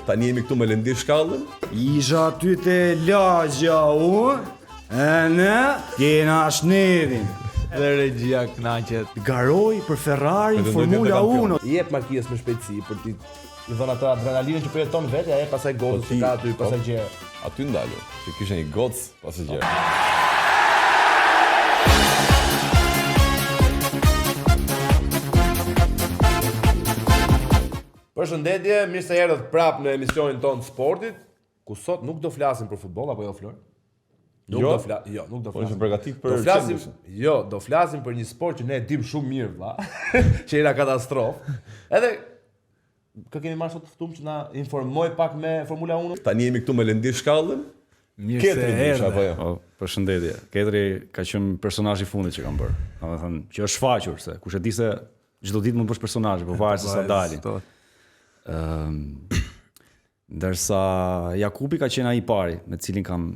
Tani jemi këtu me Lendi Shkallën. Isha aty te lagja e ne kena shnedhin. Dhe regjia knaqet. Garoj për Ferrari në Formula 1. Jep makinës me shpejtësi për ti i dhon atë adrenalinën që po jeton vetë, ja pastaj gocës që ka aty pasagjer. Aty ndalo, që kishte një gocë pasagjer. Përshëndetje, mirë se erdhët prapë në emisionin tonë të sportit, ku sot nuk do flasim për futboll apo jo Flor? Nuk do flasim. Ishim përgatitur për Champions. Do flasim për një sport që ne e dim shumë mirë, valla, që era katastrofë. Edhe kë kemi marrë sot të ftuar që na informoj pak me Formula 1. Tani jemi këtu me Lendi Shkallën. Mirë se erdhe. Përshëndetje. Ketri ka qenë personazhi i fundit që kam bërë. Domethënë që është shfaqur se kush e di se çdo ditë mund të bësh personazhe, po varet se sa dalin. Ndërsa Jakupi ka qenë ai i pari me cilin kam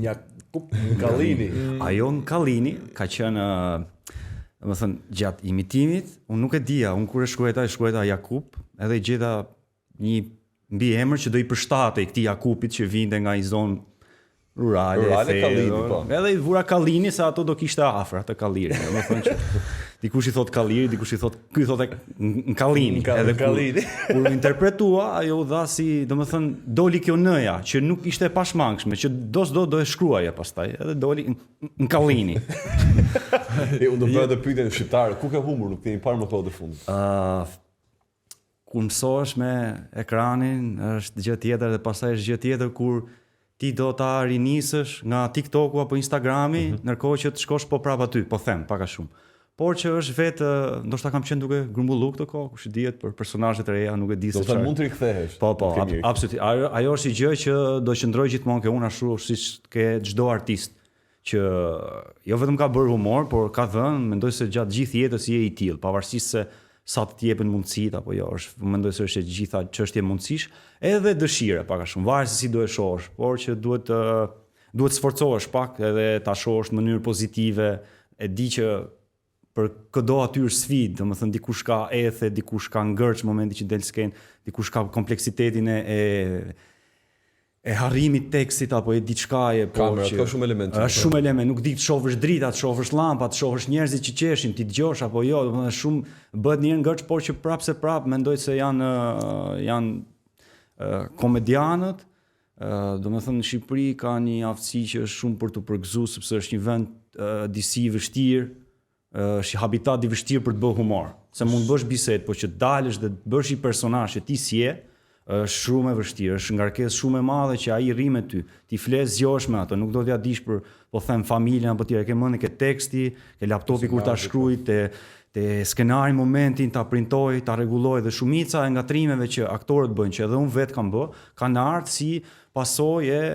Jakub Kallini. Ajo në Kallini ka qenë domethënë gjatë imitimit, unë nuk e dija, unë kur e shkruajta Jakub, edhe i gjeta një mbiemër që do i përshtatej këtij Jakupit që vinte nga një zonë rurale Kallini, po. Edhe i vura Kallini se ato do kishte afër atë Kalliri. Domethënë që dikush i thot Kalliri, dikush i thot ky thotë në Kallini. Edhe kur u interpretua, ajo u dha si, domethënë doli kjo n-ja që nuk ishte e pashmangshme, që do e shkruaja pastaj, edhe doli në Kallini. Unë do bëj të pyetjen shqiptar, ku ke humbur nuk kemi parë më kohë të fundit? Kur mësohesh me ekranin, është gjë tjetër dhe pastaj është gjë tjetër kur ti do ta rinisësh nga TikToku apo Instagrami, ndërkohë që të shkosh po prap aty, po them pak a shumë. Por që është vetë, ndoshta kam qenë duke grumbullu këtë kohë, kush e dihet për personazhet e reja, nuk e di se çfarë. Do të mund të rikthehesh. Po, absolutisht. Ajo është një gjë që do qëndroj gjithmonë ke unë ashtu siç ke çdo artist që jo vetëm ka bërë humor, por ka dhënë, mendoj se gjatë gjithë jetës je i tillë, pavarësisht se sa të jepen mundësitë apo jo, mendoj se është e gjitha çështje mundësish, edhe dëshire pak a shumë, varet se si do e shohësh, por që duhet sforcohesh pak edhe ta shohësh në mënyrë pozitive, e di që për çdo atyr sfidë, domethënë dikush ka ethe, dikush ka ngërç momenti që del sken, dikush ka kompleksitetin e harrimit tekstit apo e diçkaje, por që ka shumë elemente. Është shumë elemente, nuk di të shohësh drita, të shohësh llampa, të shohësh njerëzit që qeshin, ti dëgjosh apo jo, domethënë shumë bëhet një ngërç, por që prapse mendoj se janë komedianët. Domethënë në Shqipëri ka një aftësi që është shumë për të përgëzuar sepse është një vend disi i vështirë, është habitat i vështirë për të bërë humor. Se mund të bësh bisedë, por që dalësh dhe të bësh një personazh që ti si je, është shumë e vështirë, është ngarkesë shumë e madhe që ai rri me ty. Ti fles zgjohesh me ato, nuk do t'ja dish për, po them, familjen apo tjerë, ke mendin ke teksti, ke laptopi kur ta shkruaj, te skenari momentin ta printoj, ta rregulloj dhe shumica e ngatrimeve që aktorët bëjnë, që edhe unë vet kam bë, kanë ardhur si pasojë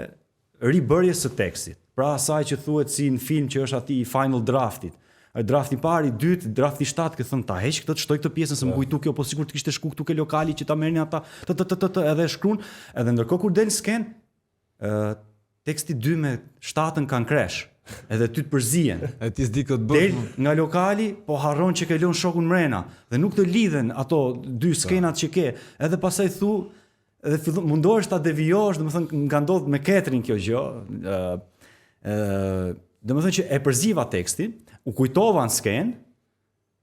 ribërjes së tekstit. Pra asaj që thuhet si në film që është aty i final draftit. Drafti i parë, i dytë, drafti i 7, që thon ta heq këtë, të shtoj këtë pjesën se më kujtu kjo, po sigurt të kishte shku këtu ke lokali që ta merrnin ata, edhe shkruan, edhe ndërkohë kur del sken, teksti 2 me 7-ën kanë kresh. Edhe ty të përzihen. E ti s'di këtë bësh. Del nga lokali, po harron që ke lënë shokun mrena dhe nuk të lidhen ato dy skenat që ke. Edhe pastaj thu, edhe mundohesh ta devijosh, domethënë nga ndodh me Ketrin kjo gjë. Domethënë që e përziva tekstin, u kujtova në sken,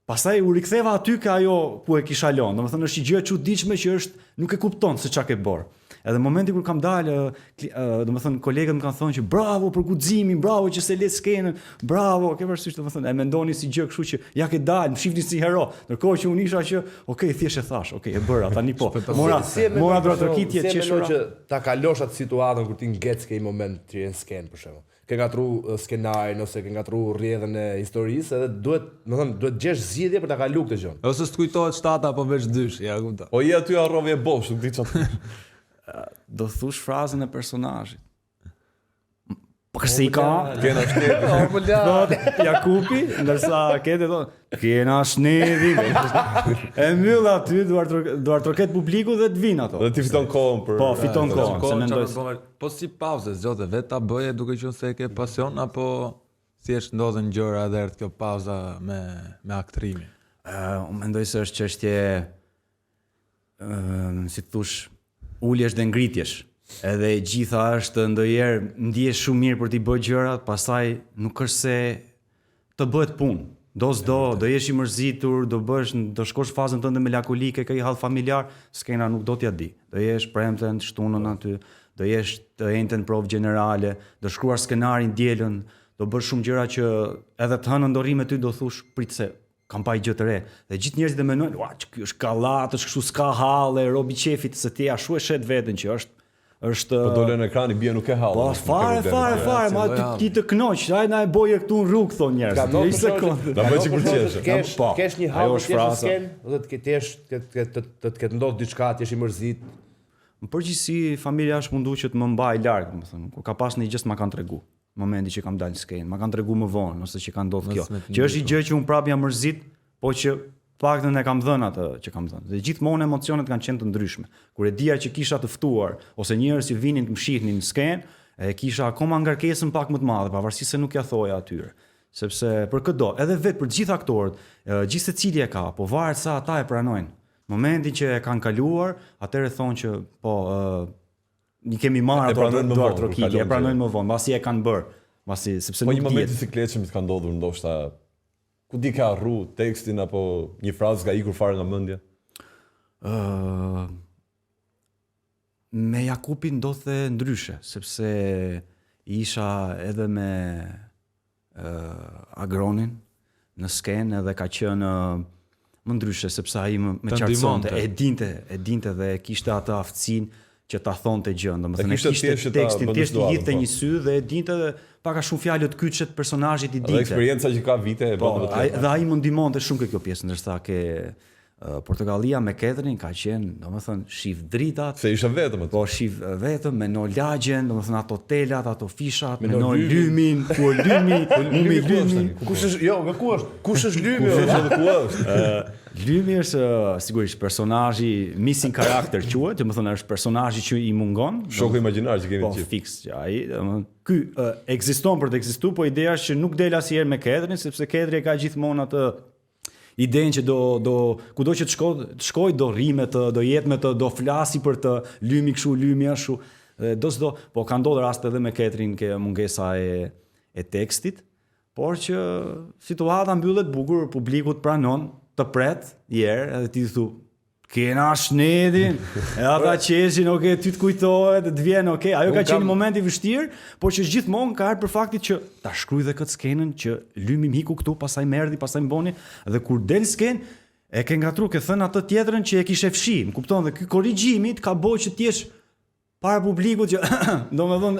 pastaj u riktheva aty ka ajo ku e kisha lënë. Domethënë është një gjë e çuditshme që nuk e kupton se çka ke bërë. Edhe momenti kur kam dalë, domethënë kolegët më kanë thënë që bravo për guximin, bravo që se le skenën, bravo, ke parasysh domethënë e mendoni si gjë kështu që ja ke dalë, më shihni si hero. Ndërkohë që unë isha që, okay, thjesht e thash, okay, e bëra tani po. Mora drotërkitje çeshura. Që ta kalosh atë situatën kur ti ngec ke një moment që je në sken për shembull. Ke ngatru skenarin ose ke ngatru rrjedhën e historisë, edhe duhet gjesh zgjidhje për ta kaluar këtë gjë. Ose s'të kujtohet 7 apo veç 2, ja kuptoj. Po je aty harrove bosh, nuk di çfarë. Do thush frazën e personazhit. Po këse i ka, kena shnedhi. Jakupi, ndërsa Kete thonë, kena shnedhi. E mbyll aty, duar troket publiku dhe të vinë ato. Dhe ti fiton kohën për... Po, fiton kohën, se mendoj. Po si pauze, zgjote, vetë ta bëje duke qenë se ke pasion, apo thjesht ndodhen gjëra dhe erdh kjo pauza me aktrimin? Unë mendoj se është çështje, si thosh, uljesh dhe ngritjesh. Edhe e gjitha është ndonjëherë ndihesh shumë mirë për t'i bërë gjërat, pastaj nuk është se të bëhet punë. Do jesh i mërzitur, do shkosh fazën tënde melankolike, ke i hall familjar, skena nuk do t'ja di. Do jesh premten, shtunën aty, do jesh të enten provë gjenerale, do shkruar skenarin dielën, do bësh shumë gjëra që edhe të hënën do rri me ty do thush prit se kam pa gjë të re. Dhe gjithë njerëzit e mendojnë, ua, ky është kallat, është kështu s'ka halle, robi qefit se ti ashtu e shet veten që është Po dole në ekrani bie nuk e hall. Po fare, ma ti të kënoq, ai na e boje këtu në rrugë thon njerëzit. Një sekondë. Na bëj sikur qesh. Kesh një hall, kesh një sken, do të ketë ndodhur diçka, ti je i mërzit. Në përgjithësi familja është mundu që të më mbaj larg, domethënë, kur ka pas një gjë që ma kanë tregu. Momenti që kam dalë në skenë, ma kanë tregu më vonë, ose që ka ndodhur kjo. Që është një gjë që un prap jam mërzit, po që paktën e kam dhënë atë që kam dhënë. Dhe gjithmonë emocionet kanë qenë të ndryshme. Kur e dija që kisha të ftuar ose njerëz që vinin të më shihnin në skenë, e kisha akoma ngarkesën pak më të madhe, pavarësisht se nuk ja thoja atyre. Sepse për këdo, edhe vetë për të gjithë aktorët, gjithë secili e ka, po varet sa ata e pranojnë. Momentin që e kanë kaluar, atëherë thonë që po i kemi marrë ato duart trokitje, e pranojnë më vonë, mbasi e kanë bërë, mbasi sepse po nuk një moment i sikletshëm të ka ndodhur ndoshta ku di ka harru tekstin apo një frazë ka ikur fare nga mendja? Me Jakupin ndodhte ndryshe, sepse isha edhe me Agronin në skenë edhe ka qenë më ndryshe sepse ai më qartësonte, e dinte dhe kishte atë aftësinë që ta thonte gjën, domethënë kishte tekstin thjesht i hidhte një sy dhe e dinte pak a shumë fjalë të kyçet personazhit i dinte. Dhe eksperjenca që ka vite e bën vetë. Dhe ai më ndihmonte shumë ke kjo pjesë, ndërsa ke Portokallia me Ketrin ka qenë, domethënë, shif dritat. Se isha vetëm atë. Po shif vetëm me no lagjen, domethënë ato telat, ato fishat, me no lymin, ku lymi. Kush është? Jo, ku është? Kush është lymi? Ku është? Lymi është sigurisht personazhi missing character quhet, domethënë është personazhi që i mungon. Shoku imagjinar që kemi gjithë. Po fiks, ai, domethënë ky ekziston për të ekzistuar, po ideja është që nuk del asnjëherë me Ketrin, sepse Ketri ka gjithmonë atë idenë që kudo që të shkoj do rrimet, do jetë me të, do flasi për të, lymi kështu, lymi ashtu. Po ka ndodhur raste edhe me Ketrin ke mungesa e tekstit, por që situata mbyllet bukur, publiku të pranon, të pret, edhe ti thu, kena shnedin, e ata qeshin, oke, ty të kujtohet, të vjen, oke, ajo ka qenë një moment i vështirë, por që gjithmonë ka ardhur për faktit që ta shkruaj dhe këtë skenën që lymi miku këtu, pastaj më erdhi, pastaj më boni, dhe kur del skenë, e ke ngatruar, ke thënë atë tjetrën që e kishe fshi, më kupton, dhe ky korrigjimi të ka bërë që ti jesh para publikut që domethënë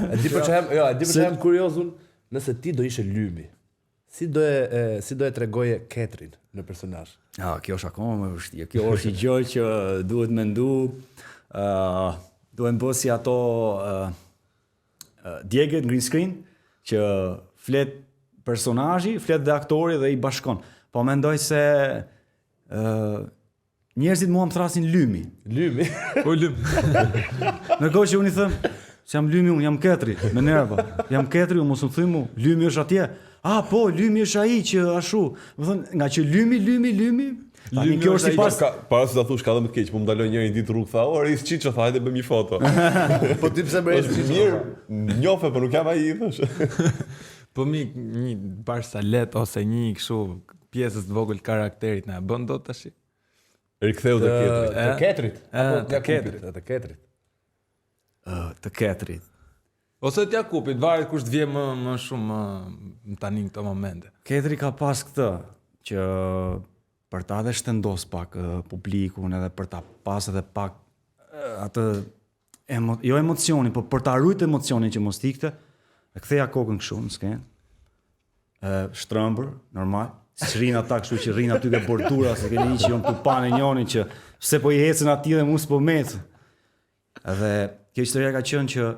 e di për çfarë kuriozun, nëse ti do ishe lymi. Si do e tregoje Ketrin në personazh? Kjo është akoma më vështirë. Kjo është një gjë që duhet mendu, duhet bërë si ato djegët green screen që flet personazhi, flet dhe aktori dhe i bashkon. Po mendoj se njerëzit mua më thrasin lymi. Lymi? Po lymi. Ndërkohë që unë i them, se jam lymi, unë jam Ketri, me nerva. Jam Ketri, unë mos më thuj mu, lymi është atje. Po, lymi është ai që ashtu. Më thënë, nga që lymi. Tani kjo është sipas para se ta thush ka edhe më keq, po më ndaloi njëri ditë rrugë tha, "Ore, is çiço, tha, hajde bëjmë një foto." Po ti pse bëhesh mirë? Njofe, po nuk jam ai, thash. Po një barsalet ose një kështu pjesës të vogël karakterit na bën dot tash. Riktheu te Ketrit. Te Ketrit. Të Ketrit. Ose të Jakupit, varet kush të vjen më shumë më tani në këto momente. Ketri ka pas këtë që për ta dhe shtendos pak publikun edhe për ta pas edhe pak atë jo emocionin, po për ta rujt emocionin që mos ikte, e ktheja kokën kështu në skenë. Shtrëmbër, normal. S'rrin ata kështu që rrin aty ke bordura, se keni një që jon këtu panë njonin që pse po i ecën aty dhe mos po mecën. Edhe kjo historia ka qenë që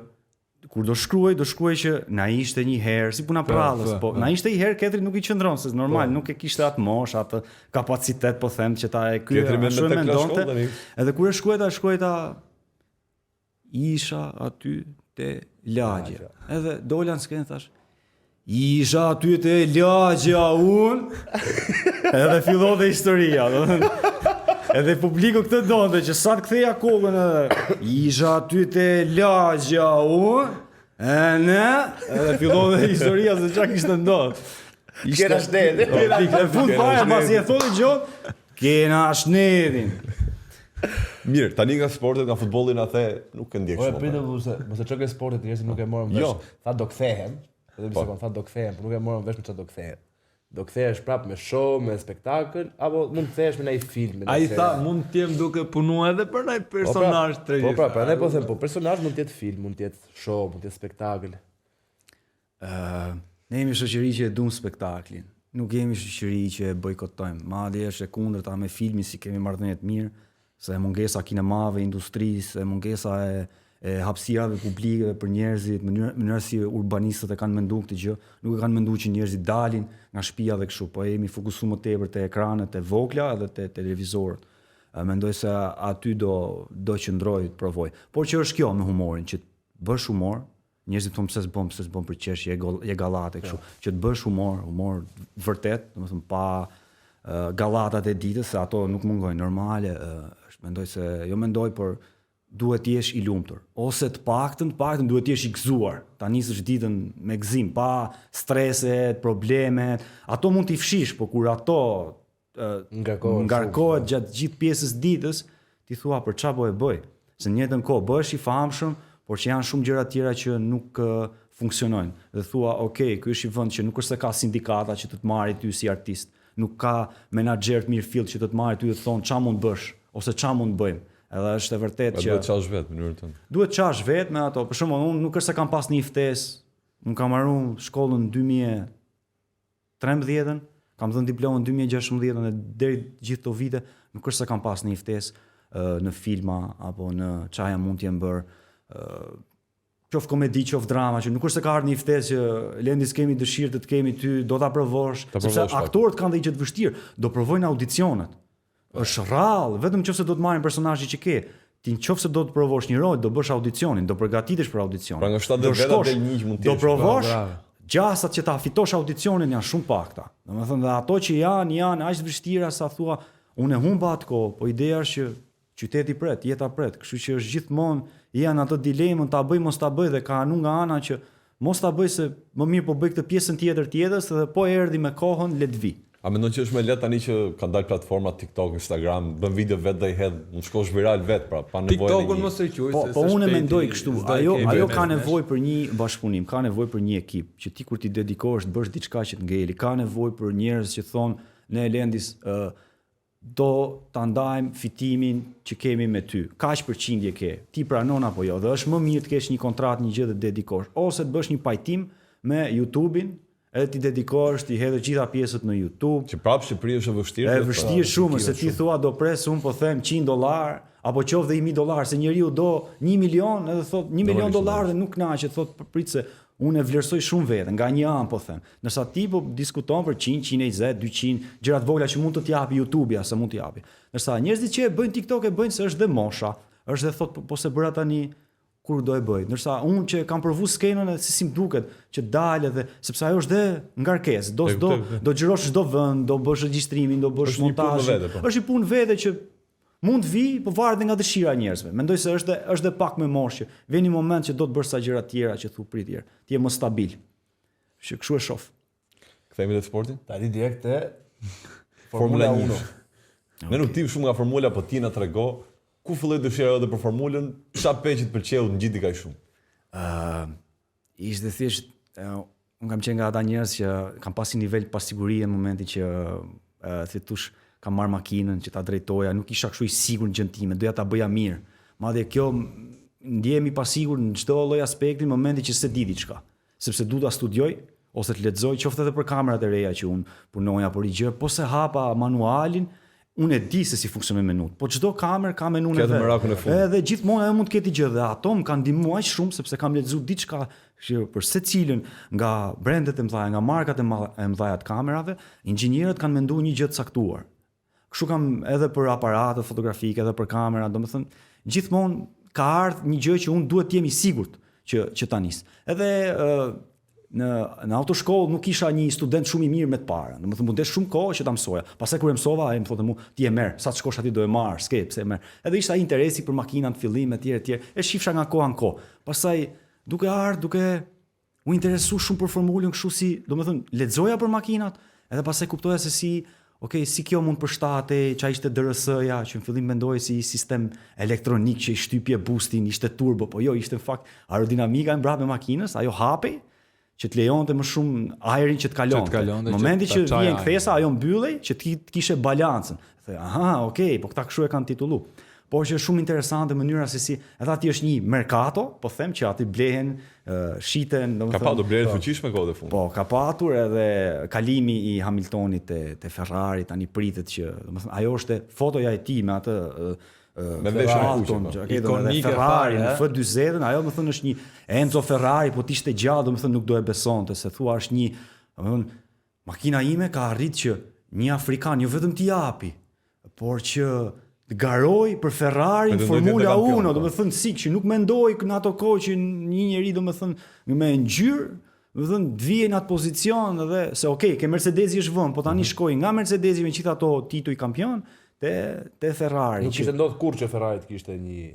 kur do shkruaj që na ishte një herë, si puna prallës, po na ishte një herë Ketri nuk i qëndron, se normal nuk e kishte atë mosh, atë kapacitet, po them që ta e krye ashtu mendonte. Edhe kur e shkruajta isha aty te lagja. Edhe dola në skenë thash, isha aty te lagja unë. Edhe filloi historia, Edhe publiku këtë donte që sa të ktheja kokën edhe isha aty te lagja edhe fillon dhe historia se çka kishte ndodhur. Kena shnedin. Në fund fare pasi e thonë gjot, kena shnedin. Mirë, tani nga sportet, nga futbolli na the, nuk e ndjek Ore, shumë. pritë mos e çoj ke sportet njerëzit nuk e morën vesh. Jo. Tha do kthehen. Edhe pse tha do kthehen, por nuk e morën vesh me çfarë do kthehen. Do kthehesh prap me show, me spektakël, apo mund të kthehesh me ndonjë film, me Ai ndonjë tha serie. mund të jem duke punuar edhe për ndaj personazh të Po pra, prandaj po them, po personazh mund të jetë film, mund të jetë show, mund të jetë spektakël. Ne jemi shoqëri që e duam spektaklin. Nuk jemi shoqëri që e bojkotojmë. Madje është e kundërta me filmin si kemi marrëdhënie të mirë, se mungesa kinemave, industrisë, mungesa e hapësirave publike për njerëzit, mënyra si urbanistët e kanë menduar këtë gjë, nuk e kanë menduar që njerëzit dalin nga shtëpia dhe kështu, po jemi fokusuar më tepër te ekranet e vogla edhe te televizorët. Mendoj se aty do qëndroj të provoj. Por që është kjo me humorin, që bësh humor, njerëzit thonë pse s'bën për qesh, je gallate kështu, që të bësh humor vërtet, domethënë pa gallatat e ditës, se ato nuk mungojnë normale, mendoj por duhet të jesh i lumtur, ose të paktën duhet të jesh i gëzuar. Ta nisësh ditën me gëzim, pa strese, probleme. Ato mund t'i fshish, por kur ato ngarkohet gjatë gjithë pjesës ditës, ti thua për çfarë po e bëj? Se në njëjtën kohë bëhesh i famshëm, por që janë shumë gjëra tjera që nuk funksionojnë. Dhe thua, okay, ky është i vend që nuk është se ka sindikata që të marrë ty si artist, nuk ka menaxher të mirë fill që të marrë ty dhe të thonë ç'a mund bësh ose ç'a mund bëjmë. Edhe është e vërtetë që duhet çash vetë në mënyrën tënde. Duhet çash vetë me ato. Për shembull, unë nuk është se kam pas një ftesë. Unë kam marrë shkollën 2013-ën, kam dhënë diplomën 2016-ën dhe deri gjithë këto vite nuk është se kam pas një ftesë në filma apo në çaja mund të jem bër qof komedi, qof drama, që nuk është se ka ardhur një ftesë që Lendi s'kemi dëshirë të kemi ty, do ta provosh, sepse aktorët kanë dhe gjë të vështirë, do provojnë audicionet. Është rrallë, vetëm nëse do të marrin personazhin që ke. Ti nëse do të provosh një rol, do bësh audicionin, do përgatitesh për audicion. Pra nga 70 veta del një që mund të do provosh. Gjasat që ta fitosh audicionin janë shumë pakta. Domethënë dhe ato që janë aq të vështira sa thua, unë e humba atë kohë, po ideja është që qyteti pret, jeta pret, kështu që është gjithmonë janë ato dilemën ta bëj mos ta bëj dhe ka anu nga ana që mos ta bëj se më mirë po bëj këtë pjesën tjetër tjetës dhe po erdhi me kohën le të vi. A mendon që është më lehtë tani që kanë dalë platforma TikTok, Instagram, bën video vetë dhe i hedh, mund shkosh viral vetë, pra pa nevojë. TikTokun mos e quaj se po unë mendoj kështu, ajo ka nevojë për një bashkëpunim, ka nevojë për një ekip, që ti kur ti dedikohesh të bësh diçka që të ngeli, ka nevojë për njerëz që thonë ne Lendis do ta ndajmë fitimin që kemi me ty. Kaq përqindje ke. Ti pranon apo jo? Dhe është më mirë të kesh një kontratë, një gjë dhe të dedikosh, ose të bësh një pajtim me YouTube-in, edhe ti dedikohesh, ti hedhësh gjitha pjesët në YouTube. Që prapë Shqipëria është e vështirë. Është vështirë shumë, se ti thua do pres un po them $100 apo qoftë $1,000, se njeriu do 1 milion, edhe thot $1 milion dhe nuk kënaqet, thot prit se unë e vlerësoj shumë veten, nga një anë po them. Ndërsa ti po diskuton për 100, 120, 200 gjëra të vogla që mund të t'japi YouTube-ja, se mund t'japi. Ndërsa njerëzit që e bëjnë TikTok e bëjnë se është dhe mosha, është dhe thot po se bëra tani kur do e bëj. Ndërsa unë që kam provu skenën e si më duket që dalë dhe sepse ajo është dhe ngarkesë, do xhirosh çdo vend, do bësh regjistrimin, do bësh montazh. Është një punë vete që mund vi, po varet nga dëshira e njerëzve. Mendoj se është dhe pak me moshë. Vjen një moment që do të bësh sa gjëra të tjera që thu pritjer. Ti je më stabil. Që kështu e shoh. Kthehemi te sporti? Tani direkt te Formula 1. Ne nuk tim shumë nga formula, po ti na trego ku filloi dëshira edhe për formulën, çfarë peqi të pëlqeu të ngjiti kaq shumë? Ishte thjesht unë kam qenë nga ata njerëz që kam pasi nivel pasigurie në momentin që thitush kam marrë makinën që ta drejtoja, nuk isha kështu i sigurt në gjën time, doja ta bëja mirë. Madje kjo ndjehemi pasigurt në çdo lloj aspekti në momentin që s'e di diçka, sepse du ta studioj ose të lexoj, qoftë edhe për kamerat e reja që unë punoja për një gjë, po se hapa manualin, unë e di se si funksionon menut, po çdo kamerë ka menun e vet. Edhe gjithmonë ajo mund të ketë gjë dhe ato më kanë ndihmuar shumë sepse kam lexuar diçka që për secilin nga brendet e mëdha, nga markat e mëdha të kamerave, inxhinierët kanë menduar një gjë të caktuar. Kështu kam edhe për aparatet fotografike, edhe për kamera, domethënë gjithmonë ka ardhur një gjë që unë duhet të jem i sigurt që ta nis. Edhe në autoshkollë nuk isha një student shumë i mirë me të para. Domethënë mundesh shumë kohë që ta mësoja. Pastaj kur e mësova, ai më thotë mua, ti e merr, sa të shkosh aty do e marr, s'ke pse e merr. Edhe ishte ai interesi për makinat në fillim etj. E shifsha nga koha në kohë. Pastaj duke u interesu shumë për formulën kështu si, domethënë lexoja për makinat, edhe pastaj kuptoja se si si kjo mund përshtatej, çfarë ishte DRS-ja, që në fillim mendoj si sistem elektronik që i shtypje boostin, ishte turbo, po jo, ishte në fakt aerodinamika e mbrapa e makinës, ajo hapej që të lejonte më shumë ajrin që të kalonte. Në momentin që vjen kthesa, ajo mbyllej që ti të kishe balancën. Thoj, aha, po këta kështu e kanë titullu. Por që është shumë interesante mënyra se si, edhe aty është një mercato, po them që aty blehen, shiten, Ka patur blerje fuqishme kohë e fundit. Po, ka patur edhe kalimi i Hamiltonit te Ferrari tani pritet që, domethënë ajo është fotoja e tij me atë me veshën e ikonike Ferrari në F40, ajo më thënë është një Enzo Ferrari, po t'ishte gjallë, domethënë nuk do e besonte, se thua është një, domethënë makina ime ka arrit që një afrikan jo vetëm t'i japi, por që garoj për Ferrari në Formula 1, domethënë sik që nuk mendoj në ato kohë që një njeri domethënë me ngjyrë, domethënë të vijë në atë pozicion edhe se ke Mercedesi është vënë, po tani shkoi nga Mercedesi me gjithë ato tituj kampion te Ferrari. Nuk kishte ndodhur kurrë që Ferrari të kishte një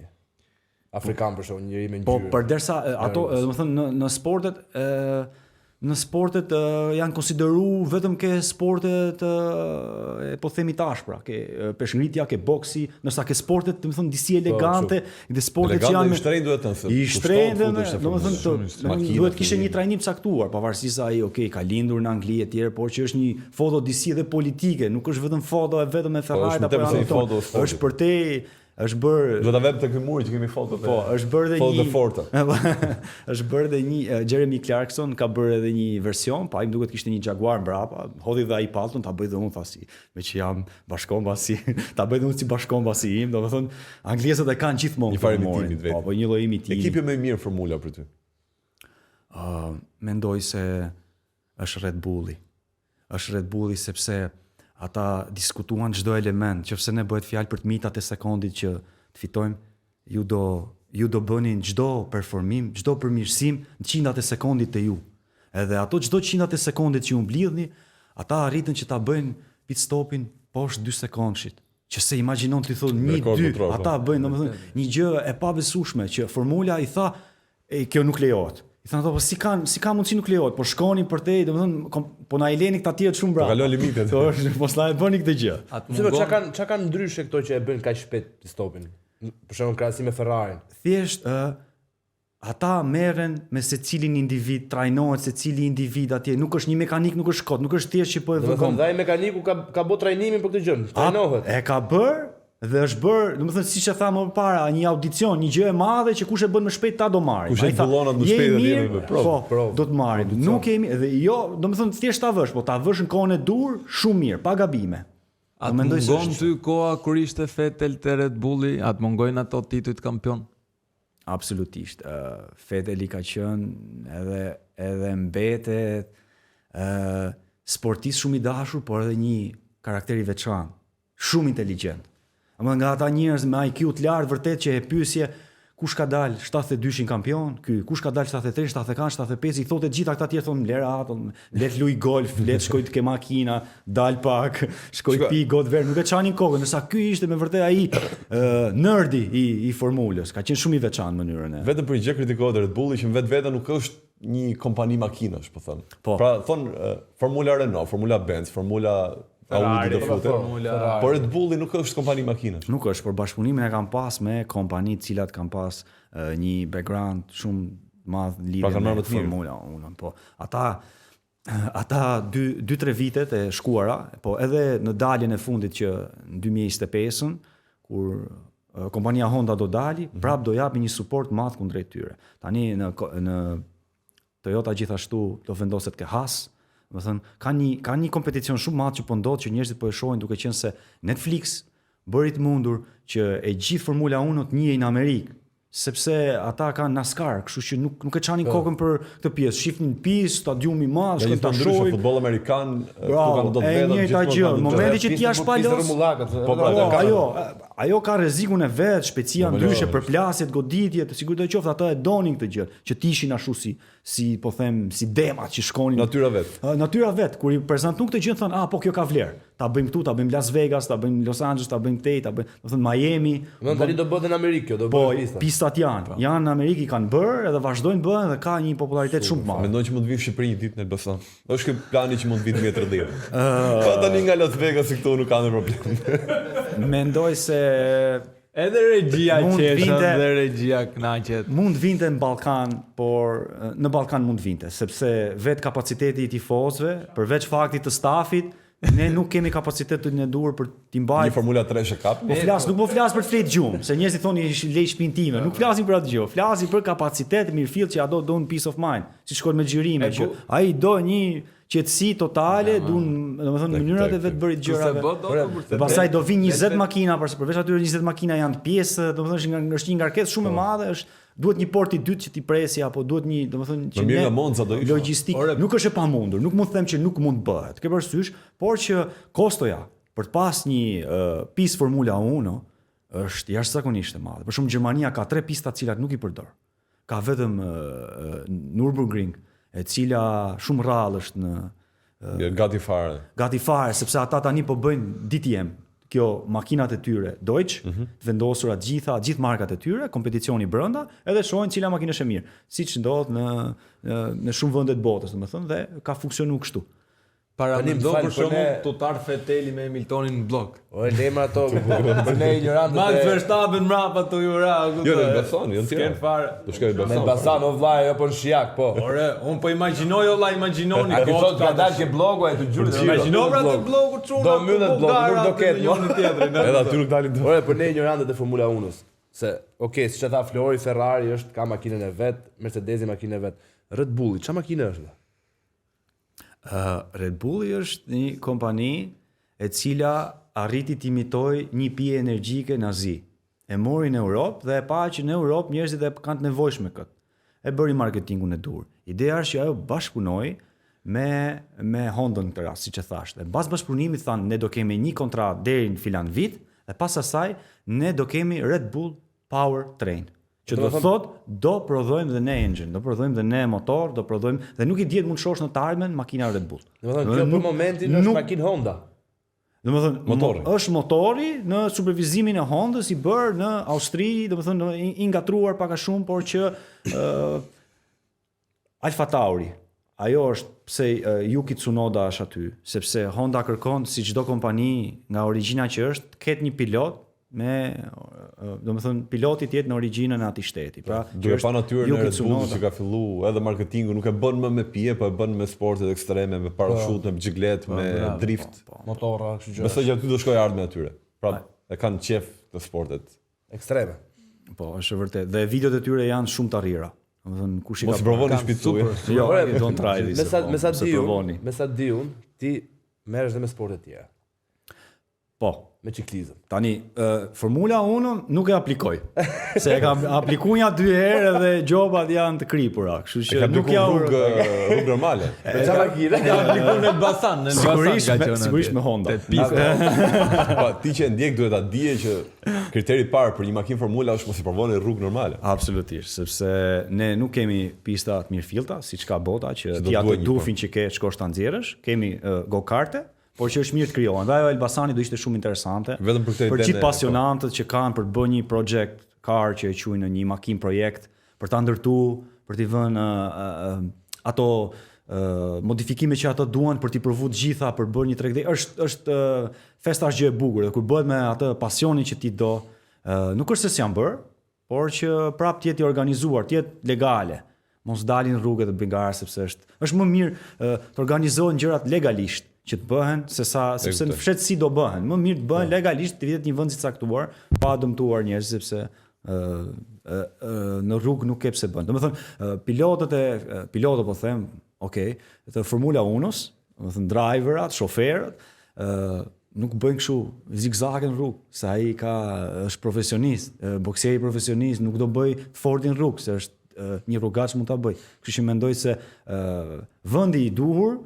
afrikan për shkak njëri me ngjyrë. Po përderisa ato domethënë në sportet janë konsideru vetëm ke sportet po themi tash pra, ke peshngritja, ke boksi, ndërsa ke sportet domethënë disi elegante, dhe sportet që janë i shtrenjtë duhet të thënë. I shtrenjtë, domethënë duhet kishte një trajnim caktuar, pavarësisht se ai ka lindur në Angli e tjerë, por që është një foto disi dhe politike, nuk është vetëm foto vetëm me Ferrari apo Hamilton. Është për te është bërë do ta vëm tek ky muri që kemi foto po është bërë edhe një foto është bërë edhe një Jeremy Clarkson ka bërë edhe një version, pa ai më duket kishte një Jaguar mbrapa, hodhi dhe ai pallton ta bëj dhe unë thasi, me që jam bashkombasi, ta bëj dhe unë si bashkombasi im, domethënë anglezët e kanë gjithmonë një farë imitimi vetë. Po një lloj imitimi. Ekipi më i mirë formula për ty. Mendoj se është Red Bulli. Është Red Bulli sepse ata diskutuan çdo element, nëse ne bëhet fjalë për të mitat e sekondit që të fitojmë, ju do bënin çdo performim, çdo përmirësim në qindat e sekondit të ju. Edhe ato çdo qindat e sekondit që ju mblidhni, ata arritën që ta bëjnë pit stopin poshtë 2 sekondshit. Që se imagjinon ti thonë 1-2, ata bëjnë domethënë një gjë e pabesueshme që formula i tha, kjo nuk lejohet. I thanë ato, po si ka mundësi nuk lejohet, po shkonin për te, domethënë po na i leni këta tjerë shumë brapa. Po kalon limitet. Mos na e bëni këtë gjë. Çka kanë ndryshe këto që e bëjnë kaq shpejt stopin? Për shembull krahasim me Ferrarin. Thjesht ata merren me secilin individ, trajnohet secili individ atje, nuk është një mekanik, nuk është kod, nuk është thjesht që po e vë kom. Domethënë ai mekaniku ka bë trajnimin për këtë gjë, trajnohet. E ka bër dhe është bërë, domethënë siç e thamë më parë, një audicion, një gjë e madhe që kush e bën më shpejt ta do marrë. Kush e bullonat më shpejt dhe po, do të marrin. Nuk kemi dhe jo, domethënë thjesht ta vësh, po ta vësh në kohën e dur, shumë mirë, pa gabime. Atë mungon ty koha kur ishte Vettel te Red Bulli, atë mungojnë ato titujt kampion? Absolutisht. Vetteli ka qenë edhe mbetet sportist shumë i dashur, por edhe një karakter i veçantë, shumë inteligjent. Ama nga ata njerëz me IQ të lartë vërtet që e pyesje kush ka dalë 72-shin kampion, kush ka dalë 73, 74, 75, i thotë gjithë ata tjerë thonë lera ato, le të luaj golf, le të shkoj të ke makina, dal pak, shkoj pi god ver, nuk e çanin kokën, ndërsa ky ishte me vërtet ai nerdi i formulës, ka qenë shumë i veçantë në mënyrën e. Vetëm për një gjë kritikohet Red Bulli që vetvete nuk është një kompani makinash, po thon. Pra thon Formula Renault, Formula Benz, Formula Audi do fute. Por Red Bulli nuk është kompani makinash. Nuk është, por bashkëpunimin e kanë pas me kompani të cilat kanë pas një background shumë madh lidhje me Formula 1, po. Ata 2-3 vitet e shkuara, po edhe në daljen e fundit që në 2025-ën kur kompania Honda do dali, prap do japi një suport madh kundrejt tyre. Tani në Toyota gjithashtu do vendoset ke Haas. Do të thënë ka një kompeticion shumë madh që po ndodh që njerëzit po e shohin duke qenë se Netflix bëri të mundur që e gjithë Formula 1 të njihej në Amerikë, sepse ata kanë NASCAR, kështu që nuk e çanin kokën për këtë pjesë. Shifnin pistë, stadiumi i madh, shkojnë ta shohin. Futboll amerikan, këtu do të vetë gjë. Momenti që ti je palos. Ajo ka rrezikun e vet, shpejtësia ndryshe, përplasjet, goditjet, sigurisht do të qoftë ata e donin këtë gjë, që të ishin ashtu si po them, si demat që shkonin. Natyra vet. Natyra vet, kur i prezanton këtë gjë thon, po kjo ka vlerë. Ta bëjmë këtu, ta bëjmë Las Vegas, ta bëjmë Los Angeles, ta bëjmë këtej, ta bëjmë, do thon Miami. Tani do bëhet në Amerikë, kjo do bëhet pistat janë në Amerikë, kanë bërë edhe vazhdojnë bëhen dhe ka një popularitet shumë të madhe. Mendoj që mund të vinë në Shqipëri një ditë në Elbasan. Është ky plani që mund të vitë 2030. Po tani nga Las Vegas këtu nuk kanë problem. Mendoj se edhe regjia qesha dhe regjia knaqet. Mund vinte në Ballkan, por në Ballkan mund vinte, sepse vetë kapaciteti i tifozëve, përveç faktit të stafit, ne nuk kemi kapacitetin e duhur për t'i mbajtur një Formula 3 që kap. Nuk po flas për flet gjumë, se njerëzit thonë lej shtëpinë time. Nuk flasin për atë gjë, flasin për kapacitet, mirëfill që ato don peace of mind, si shkon me xhirime që ai do një qetësi totale, domethënë mënyrat e vetbërit gjërave. Pastaj do vinë 20 makina, përveç atyre 20 makina janë pjesë, domethënë është një ngarkesë shumë e madhe, duhet një port i dytë që ti presi apo duhet një, domethënë që ne logjistik. Nuk është e pamundur, nuk mund të them që nuk mund bëhet. Ke parasysh, por që kostoja për të pas një pistë Formula 1 është jashtëzakonisht e madhe. Për shembull Gjermania ka 3 pista të cilat nuk i përdor. Ka vetëm Nürburgring, e cila shumë rrallë është në gati fare, sepse ata tani po bëjnë DTM. Kjo makinat e tyre Deutsch, të vendosura gjithë markat e tyre, kompeticioni brenda, edhe shohin cila makinë është e mirë, siç ndodh në shumë vende të botës, domethënë, dhe ka funksionuar kështu. Para një do për shumë tutar Feteli me Hamiltonin në blok. O e lemra ato, për ne ignorantët Max Verstappen mrapa të jura. Jo, në Elbasan, jo në tjera. Fare. Do shkoj në Elbasan. Në Elbasan, o vlaj, jo po në Shijak, po. Ore, unë po imagjinoj, o la imagjinoni. A ki thot ka dalë ke blogu, e të gjurë. Imagjinoj pra të blogu çuna. Do myllet blogu, nuk do ketë. Edhe aty nuk dalin do. Ore, për ne ignorantët e Formula 1-s. Se, okay, si që tha Flori, Ferrari është ka makinën e vet, Mercedesi makinën e vet. Red Bulli, ç'a makinë është? Red Bulli është një kompani e cila arriti të imitoj një pije energjike nazi. E mori në Europë dhe e pa që në Europë njerëzit e kanë të nevojshme këtë. E bëri marketingun e dur. Ideja është që ajo bashkëpunoi me Honda në këtë rast, siç e thash. Dhe pas bashkëpunimit thanë ne do kemi një kontratë deri në filan vit dhe pas asaj ne do kemi Red Bull Power Train. Që do thot, do prodhojmë dhe ne engine, do prodhojmë dhe ne motor, do prodhojmë dhe nuk i dihet mund shosh në të ardhmen makina Red Bull. Domethënë kjo për momentin është makinë Honda. Domethënë është motori në supervizimin e Hondës i bërë në Austri, domethënë i ngatruar pak a shumë, por që Alfa Tauri. Ajo është pse Yuki Tsunoda është aty, sepse Honda kërkon si çdo kompani nga origjina që është, ketë një pilot domethënë piloti të jetë në origjinën e atij shteti. Pra, duke pa natyrën e Red Bullit që ka filluar edhe marketingu, nuk e bën më me pije, po e bën me sportet ekstreme, me parashut, me biciklet, me drift, motorra, kështu gjë. Besoj që aty do shkojë ardhmë atyre. Pra, e kanë qef të sportet ekstreme. Po, është vërtet. Dhe videot e tyre janë shumë të arrira. Domethënë kush i ka mos provoni shpicuje. Jo, don't try this. Me sa diun, ti merresh dhe me sporte të tjera. Po, me ciklizëm. Tani, Formula 1 nuk e aplikoj. Se e kam aplikuar 2 herë dhe gjobat janë të kripura, kështu që nuk janë rrugë normale. Çfarë makinë? E aplikuar në Elbasan, sigurisht me Honda. Po, ti që ndjek duhet ta dije që kriteri i parë për një makinë Formula është mos i provoni rrugë normale. Absolutisht, sepse ne nuk kemi pista të mirëfillta, siç ka bota që ti atë dufin që ke shkosh ta nxjerrësh, kemi go-karte, por që është mirë të krijohen. Dhe ajo Elbasani do ishte shumë interesante për gjithë pasionantët që kanë për të bërë një project car që e quajnë një makinë projekt, për ta ndërtuar, për t'i vënë ato modifikime që ato duan, për t'i provuar të gjitha, për bërë një tregti. Është festa është gjë e bukur, dhe kur bëhet me atë pasionin që ti do, nuk është se s'janë bërë, por që prapë të jetë i organizuar, të jetë legale. Mos dalin rrugët e bingarë, sepse është më mirë të organizohen gjërat legalisht që të bëhen, sepse në fshehtësi do bëhen. Më mirë të bëhen legalisht, të vitet një vend i caktuar, pa dëmtuar njerëz, sepse në rrugë nuk ke pse bën. Domethënë, pilotët po them, okay, të Formula 1-s, domethënë driverat, shoferët, nuk bëjnë kështu zigzag në rrugë, se ai është profesionist, bokseri profesionist, nuk do bëj fortin rrugë, se është një rrugaç mund ta bëj. Kështu që mendoj se vendi i duhur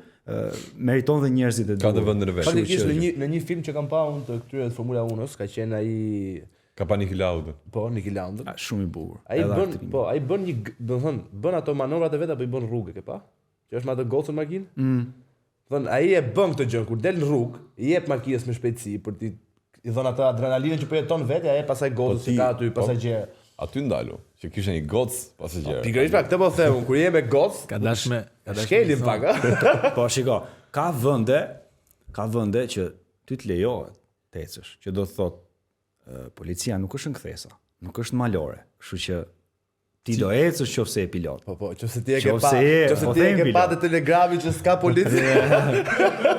meriton dhe njerëzit e duhur. Ka të vendin e vet. Faktikisht në një film që kam pa unë të këtyre të Formula 1-s, ka qenë ai ka pa Niki Lauda. Po, Niki Lauda. Shumë i bukur. Ai bën një, do të thënë, bën ato manovrat e vet apo i bën rrugë, ke pa? Që është me atë gocën makinë? Thon ai e bën këtë gjë kur del në rrugë, i jep makinës me shpejtësi për ti i dhon atë adrenalinën që po jeton vetë, ai pastaj gocës që ka aty, pasagjer. Aty ndalu, që kishte një gocë pasagjer. Pikërisht pra këtë po them, kur je me gocë, ka dashme, shkelim pak, a? Po shiko, ka vende që ty të lejohet të ecësh, që do të thotë policia nuk është në kthesa, nuk është malore, kështu që ti do ecësh nëse je pilot. Po, nëse ti e ke pa të telegramin që s'ka polici.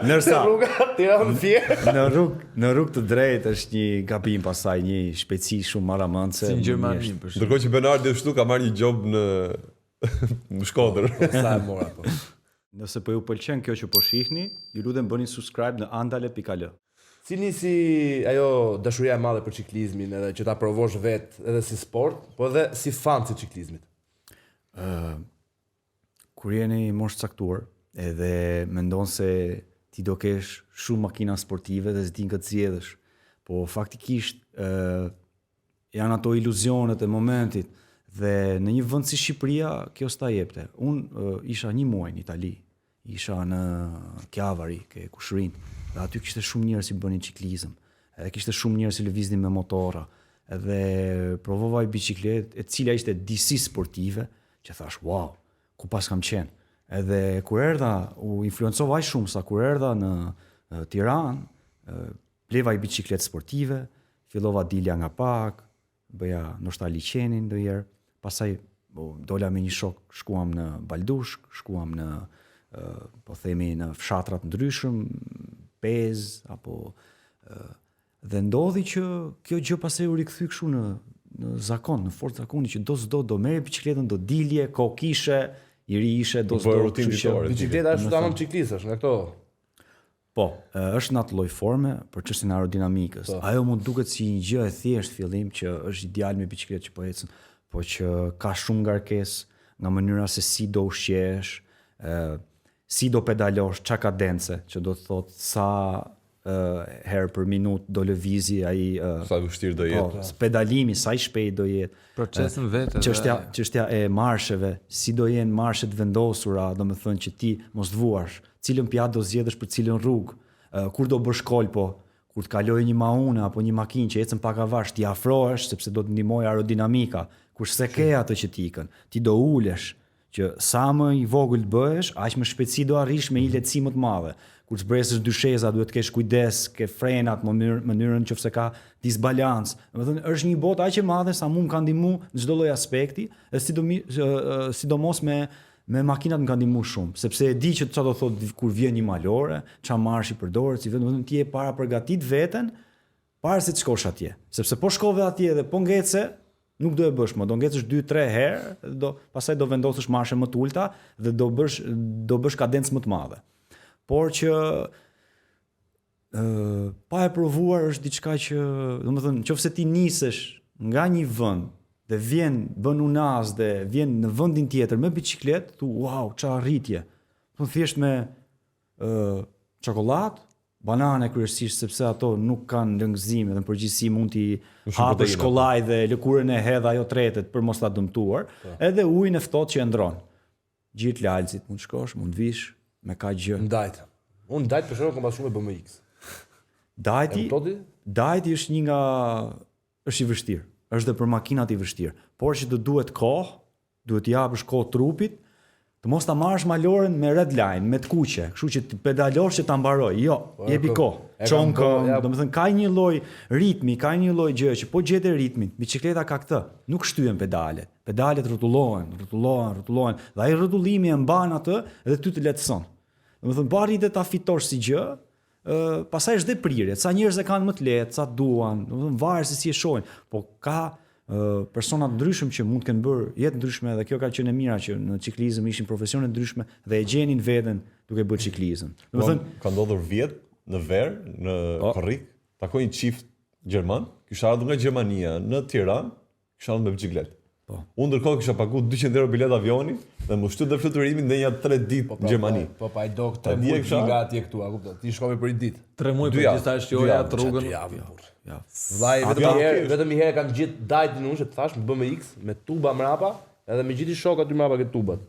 Ndërsa rruga Tiranë Fier. Në rrugë të drejtë është një gabim, pasaj një shpejtësi shumë marramëndse. Si në Gjermani. Ndërkohë që Benardi ashtu ka marrë një job në Shkodër. Sa e mora po. Nëse po ju pëlqen kjo që po shihni, ju lutem bëni subscribe në andale.al. Si nisi ajo dashuria e madhe për ciklizmin, edhe që ta provosh vetë edhe si sport, po edhe si fan të ciklizmit? Kur jeni moshë caktuar, edhe mendon se ti do kesh shumë makina sportive dhe s'din këtë zgjedhësh, po faktikisht janë ato iluzionet e momentit, dhe në një vend si Shqipëria kjo s'ta jepte. Unë isha një muaj në Itali, isha në Kjavari, ke Kushërin, dhe aty kishte shumë njerëz që bënin ciklizëm, edhe kishte shumë njerëz që lëviznin me motora, edhe provova i bicikletë, e cila ishte disi sportive, që thash, wow, ku pas kam qenë. Edhe kur erdha, u influencova aq shumë sa kur erdha në Tiranë, bleva i bicikletë sportive, fillova dilja nga pak, bëja ndoshta liçenin ndonjëherë, pastaj dola me një shok, shkuam në Baldushk, shkuam në po themi në fshatrat ndryshëm, Pez apo dhe ndodhi që kjo gjë pastaj u rikthy kështu në zakon, në fort zakoni, që do merre bicikletën, do dilje, kohë kishe, i ri ishe, do rutinë ditore. Bicikleta është tamam ciklistësh, nga këto. Po, është në atë lloj forme për çështjen e aerodinamikës. Ajo mund duket si një gjë e thjeshtë fillim që është ideal me bicikletë që po ecën, po që ka shumë ngarkesë nga mënyra se si do ushqesh, si do pedalosh, qa kadence, që do të thotë sa herë për minutë do lëvizi ai sa vështirë do jetë. Pedalimi sa i shpejt do jetë. Procesin vetë. Çështja e marsheve, si do jenë marshet vendosura, domethënë që ti mos të vuash, cilën pjatë do zgjedhësh për cilën rrugë, kur do bësh kolpo, kur të kalojë një maune apo një makinë që ecën pak avash, ti afrohesh sepse do të ndihmojë aerodinamika, kurse ke atë që ti ikën, ti do ulesh, që sa më i vogël të bëhesh, aq më shpejtësi do arrish me një lehtësi më të madhe. Kur zbresësh dysheza, duhet të kesh kujdes, ke frenat, mënyrën nëse ka disbalancë. Domethënë është një botë aq e madhe sa mua më ka ndihmuar në çdo lloj aspekti, dhe sidomos me makinat më ka ndihmuar shumë, sepse e di që çfarë do thotë kur vjen një malore, çfarë marshi përdoret, si vetëm ti je para përgatit veten para se të shkosh atje. Sepse po shkove atje dhe po ngece, nuk do e bësh më, do ngecësh 2-3 herë, pastaj do vendosësh marshe më të ulta dhe do bësh kadencë më të madhe. Por që pa e provuar është diçka që, domethënë, nëse ti nisesh nga një vend dhe bën unaz dhe vjen në vendin tjetër me bicikletë, thu wow, çfarë arritje. Po thjesht me çokoladë, banane kryesisht, sepse ato nuk kanë lëngëzime dhe në përgjithësi mund t'i hapësh kollaj dhe lëkurën e hedh ajo tretet për mos ta dëmtuar, edhe ujin e ftohtë që e ndron. Gjithë lalëzit mund shkosh, mund vish me ka gjë. Ndajt. Unë ndajt për shkak kam pas shumë BMX. Dajti është një nga është i vështirë. Është edhe për makinat i vështirë, por që do duhet kohë, duhet t'i japësh kohë trupit, të mos ta marrësh maloren me red line, me të kuqe, kështu që të pedalosh që ta mbaroj. Jo, jepi kohë. Çon kohë, domethënë ka një lloj ritmi, ka një lloj gjë që po gjetë ritmin. Bicikleta ka këtë, nuk shtyhen pedalet. Pedalet rrotullohen. Dhe ai rrotullimi e mban atë dhe ty të lehtëson. Domethënë bari dhe ta fitosh si gjë, pastaj është dhe prirje. Sa njerëz e kanë më të lehtë, sa duan, domethënë varet se si e shohin, po ka persona të ndryshëm që mund të kenë bërë jetë ndryshme dhe kjo ka qenë e mira që në ciklizëm ishin profesione ndryshme dhe e gjenin veten duke bërë ciklizëm. Domethënë ka ndodhur vjet në verë, në Korrik, takoj një qift gjerman, kisha ardhur nga Gjermania në Tiranë, kisha ardhur me bicikletë. Unë ndërkohë kisha paguar 200 euro bilet avioni dhe më shtyt dhe fluturimin dhe një 3 ditë në Gjermani. Po pa i do 3 muaj nga atje këtu, a kupton? Ti shkove për një ditë. 3 muaj për gjitha shqoja të rrugën. Vllai vetëm një herë kam gjithë dajtin unë që të thash më BMX me tuba mrapa, edhe me gjithë shok aty mrapa këtë tubat.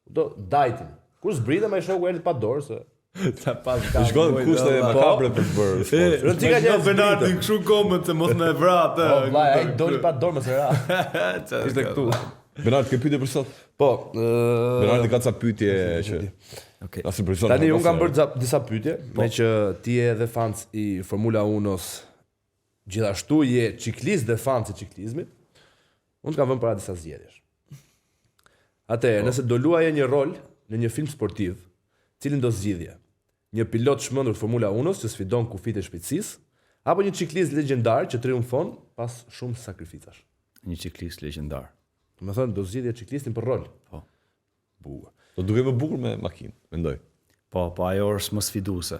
Do dajtin. Kur zbritem ai shoku erdhi pa dorë se ta pas ka. Shkon kushte makabre për të bërë sport. Rëndika që Bernardi kështu koment se mos më vrat. Vllai ai doli pa dorë më së ra. Ishte këtu. Bernard, ke pyetje për sot? Po, Bernardi ka ca pyetje që Okej. Asi për sot. tani unë kam bërë disa pyetje, me që ti je dhe fans i Formula 1-s, gjithashtu je ciklist dhe fans i ciklizmit. Unë të kam vënë para disa zgjedhjesh. Atëherë, nëse do luaje një rol në një film sportiv, cilin do zgjidhje? Një pilot shmëndur të Formula 1-s që sfidon kufit e shpejtësisë, apo një ciklist legjendar që triumfon pas shumë sakrificash? Një ciklist legjendar. Do të thënë do zgjidhje ciklistin për rol. Po. Bukur. Do duke më bukur me makinë, mendoj. Po ajo është më sfiduese.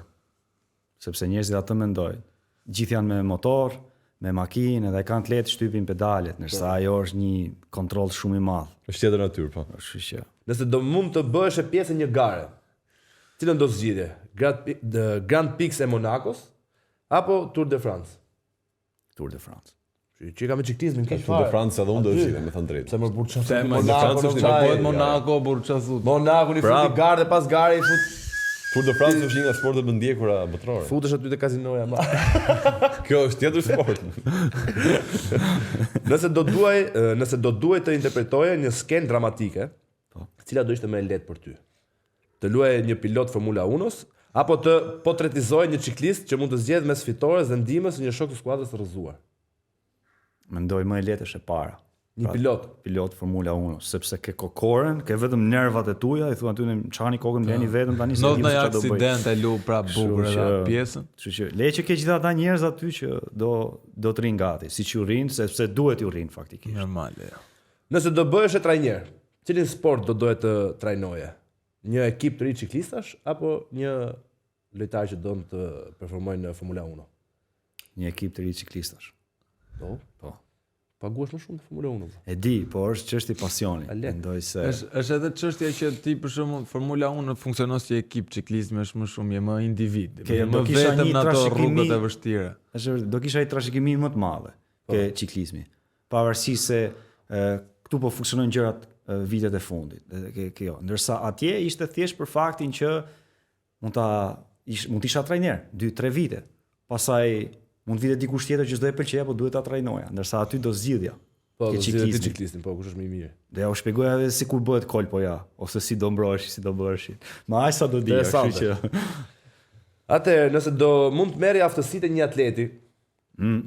Sepse njerëzit atë mendojnë. Gjithë janë me motor, me makinë dhe kanë të lehtë shtypin pedalet, ndërsa ajo është një kontroll shumë i madh. Është tjetër natyrë, po. Kështu që Nëse do mund të bëhesh pjesë e një gare, cilën do zgjidhje? Grand Prix e Monakos apo Tour de France? Tour de France. Që ka me ciklizmin keq Tour de fare. France edhe unë do zgjidhem, me thënë drejtë. Se më burçë. Se më France është një bëhet Monaco, por çfarë thot? Monaco i futi garë dhe pas gare i fut. Tour de France është një nga sportet më ndjekura botërore. Futesh aty te kazinoja ma. Kjo është tjetër sport. Nëse do duaj të interpretoje një skenë dramatike, cila do ishte më e lehtë për ty? Të luaje një pilot Formula 1-s apo të portretizoje një ciklist që mund të zgjedh mes fitores dhe ndihmës së një shok të skuadrës të rrëzuar? Mendoj më e lehtë është e para. Një pilot. Pilot Formula 1, sepse ke kokoren, ke vetëm nervat e tuja, i thua aty në çani kokën bleni vetëm tani se Not di në çfarë do bëj. aksident e lu prap bukur edhe pjesën. Kështu që le që ke gjithë ata njerëz aty që do të rinë gati, siç u rinë, sepse duhet ju rinë faktikisht. Normale. Nëse do bëhesh e trajner, cilin sport do doje të trajnoje? Një ekip të ri ciklistash apo një lojtar që don të performojë në Formula 1? Një ekip të ri ciklistash. Po. Paguash më shumë në Formula 1. E di, po është çështje pasioni. Mendoj se Është edhe çështja që ti për shembull Formula 1 funksionon si ekip, ciklizmi është më shumë je më individ. Je më vetëm në ato rrugët e vështira. Do kisha një trashëgimi më të madhe ke ciklizmi. Pavarësisht se këtu po funksionojnë gjërat vitet e fundit. Kjo, ndërsa atje ishte thjesht për faktin që mund të isha trajner 2-3 vite. Pastaj mund vite dikush tjetër që s'do e pëlqej apo duhet ta trajnoja, ndërsa aty do zgjidhja. Po, do zgjidhja ciklistin, po kush është më i mirë. Dhe ja u shpjegoja edhe si kur bëhet kol po ja, ose si do mbrohesh, si do bëhesh. Ma aq sa do di, kështu që. Atëherë, nëse do mund të merri aftësitë e një atleti,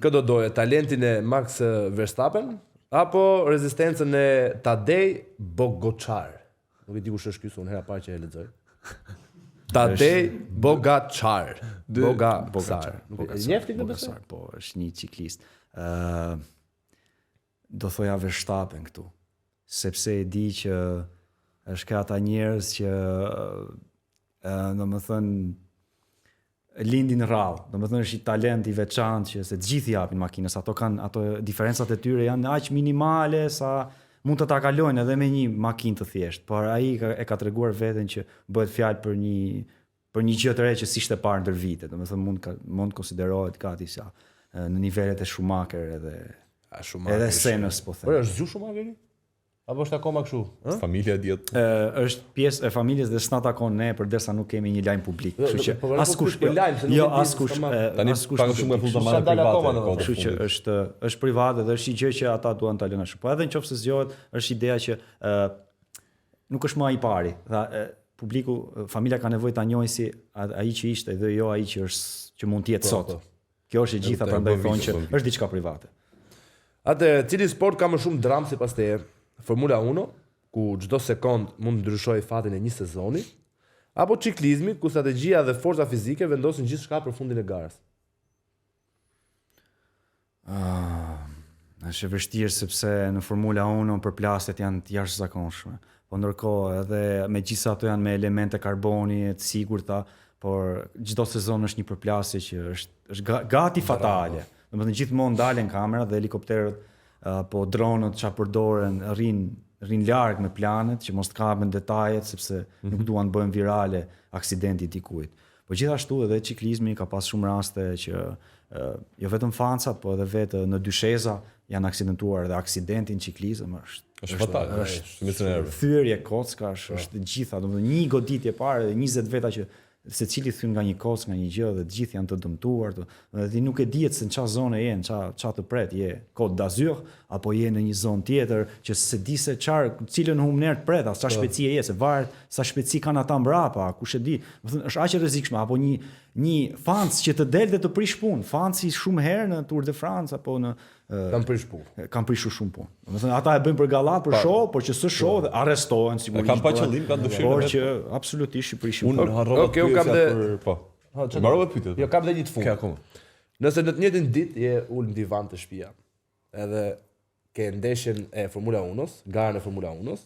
kë do doje, talentin e Max Verstappen apo rezistencën e Tadej Pogačar? Nuk e di kush është ky, unë hera parë që e lexoj. Tadej Pogačar. Pogačar. Njefti këtë besoj? Po, është një ciklist. Do thoja Verstappen këtu, sepse e di që është ka ata njerëz që domethënë lindin rrallë. Domethënë është një talent i veçantë që se të gjithë japin makinës, ato diferencat e tyre janë aq minimale sa mund të ta kalojnë edhe me një makinë të thjeshtë, por ai e ka treguar veten që bëhet fjalë për një gjë të re që s'ishte parë ndër vite. Domethënë mund konsiderohet gati sa në nivelet e Schumacher edhe Senës, po them. Po është zgjuar Schumacheri? Apo është akoma kështu? Familja diet. Është pjesë e familjes dhe s'na takon ne përderisa nuk kemi një lajm publik. Kështu që askush askush tani pak shumë e futa marrë private. Kështu që është private dhe është një gjë që ata duan ta lënë ashtu. Po edhe nëse zgjohet, është ideja që nuk është më ai pari. Tha publiku, familja ka nevojë ta njohë si ai që ishte dhe jo ai që mund të jetë sot. Kjo është e gjitha, prandaj thonë që është diçka private. Atë, cili sport ka më shumë dramë sipas teje? Formula 1, ku çdo sekond mund të ndryshojë fatin e një sezoni, apo ciklizmi, ku strategjia dhe forca fizike vendosin gjithçka për fundin e garës? Është e vështirë sepse në Formula 1 përplasjet janë të jashtëzakonshme. Po ndërkohë edhe megjithëse ato janë me elemente karboni të sigurta, por çdo sezon është një përplasje që është gati fatale. Domethënë gjithmonë ndalen kamerat dhe helikopterët apo dronët çfarë përdoren rrin larg me planet që mos të kapen detajet sepse nuk duan të bëhen virale aksidenti i dikujt. Po gjithashtu edhe ciklizmi ka pas shumë raste që jo vetëm fancat, po edhe vetë në dysheza janë aksidentuar dhe aksidenti në ciklizëm Është fatal, është thyerje kockash, është gjitha, domethënë një goditje parë dhe 20 veta që secili thyn nga një kockë, nga një gjë dhe të gjithë janë të dëmtuar, dhe ti nuk e dihet se në çfarë zone je, çfarë të pret, je Côte d'Azur apo je në një zonë tjetër që se di se cilën humner të pret, as çfarë shpejtësie je, se varet sa shpejtësi kanë ata mbrapa, kush e di. Domethënë është aq e rrezikshme, apo një fanc që të del dhe të prish punë, fanci shumë herë në Tour de France apo në Kam prish punë. Kam prishur shumë punë. Domethënë ata e bëjnë për gallat, për show, por që s'është show dhe arrestohen sigurisht. Kam pa qëllim, kanë dëshirë. Por që absolutisht Shqipërisht. Unë harrova Okej, unë kam dhe po. Mbarova pyetjet. Jo, kam dhe një të Ke fundit. akoma. Nëse në të njëjtën ditë je ul në divan të shtëpia, edhe ke ndeshjen e Formula 1-s, garën e Formula 1-s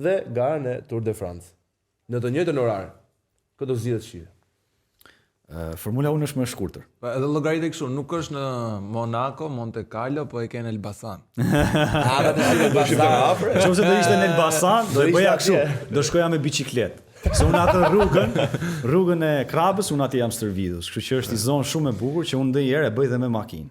dhe garën e Tour de France. Në të njëjtën orar, këtë do zgjidhet shije. Formula 1 është më e shkurtër. Po edhe llogaritë kështu, nuk është në Monaco, Monte Carlo, po e ke në Elbasan. Nëse do ishte në Elbasan, do e bëja kështu. Do shkoja me biçikletë. Se unë atë rrugën e Krabës, unë atë jam stërvidhës. Kështu që është një zonë shumë e bukur që unë ndonjëherë e bëj dhe me makinë.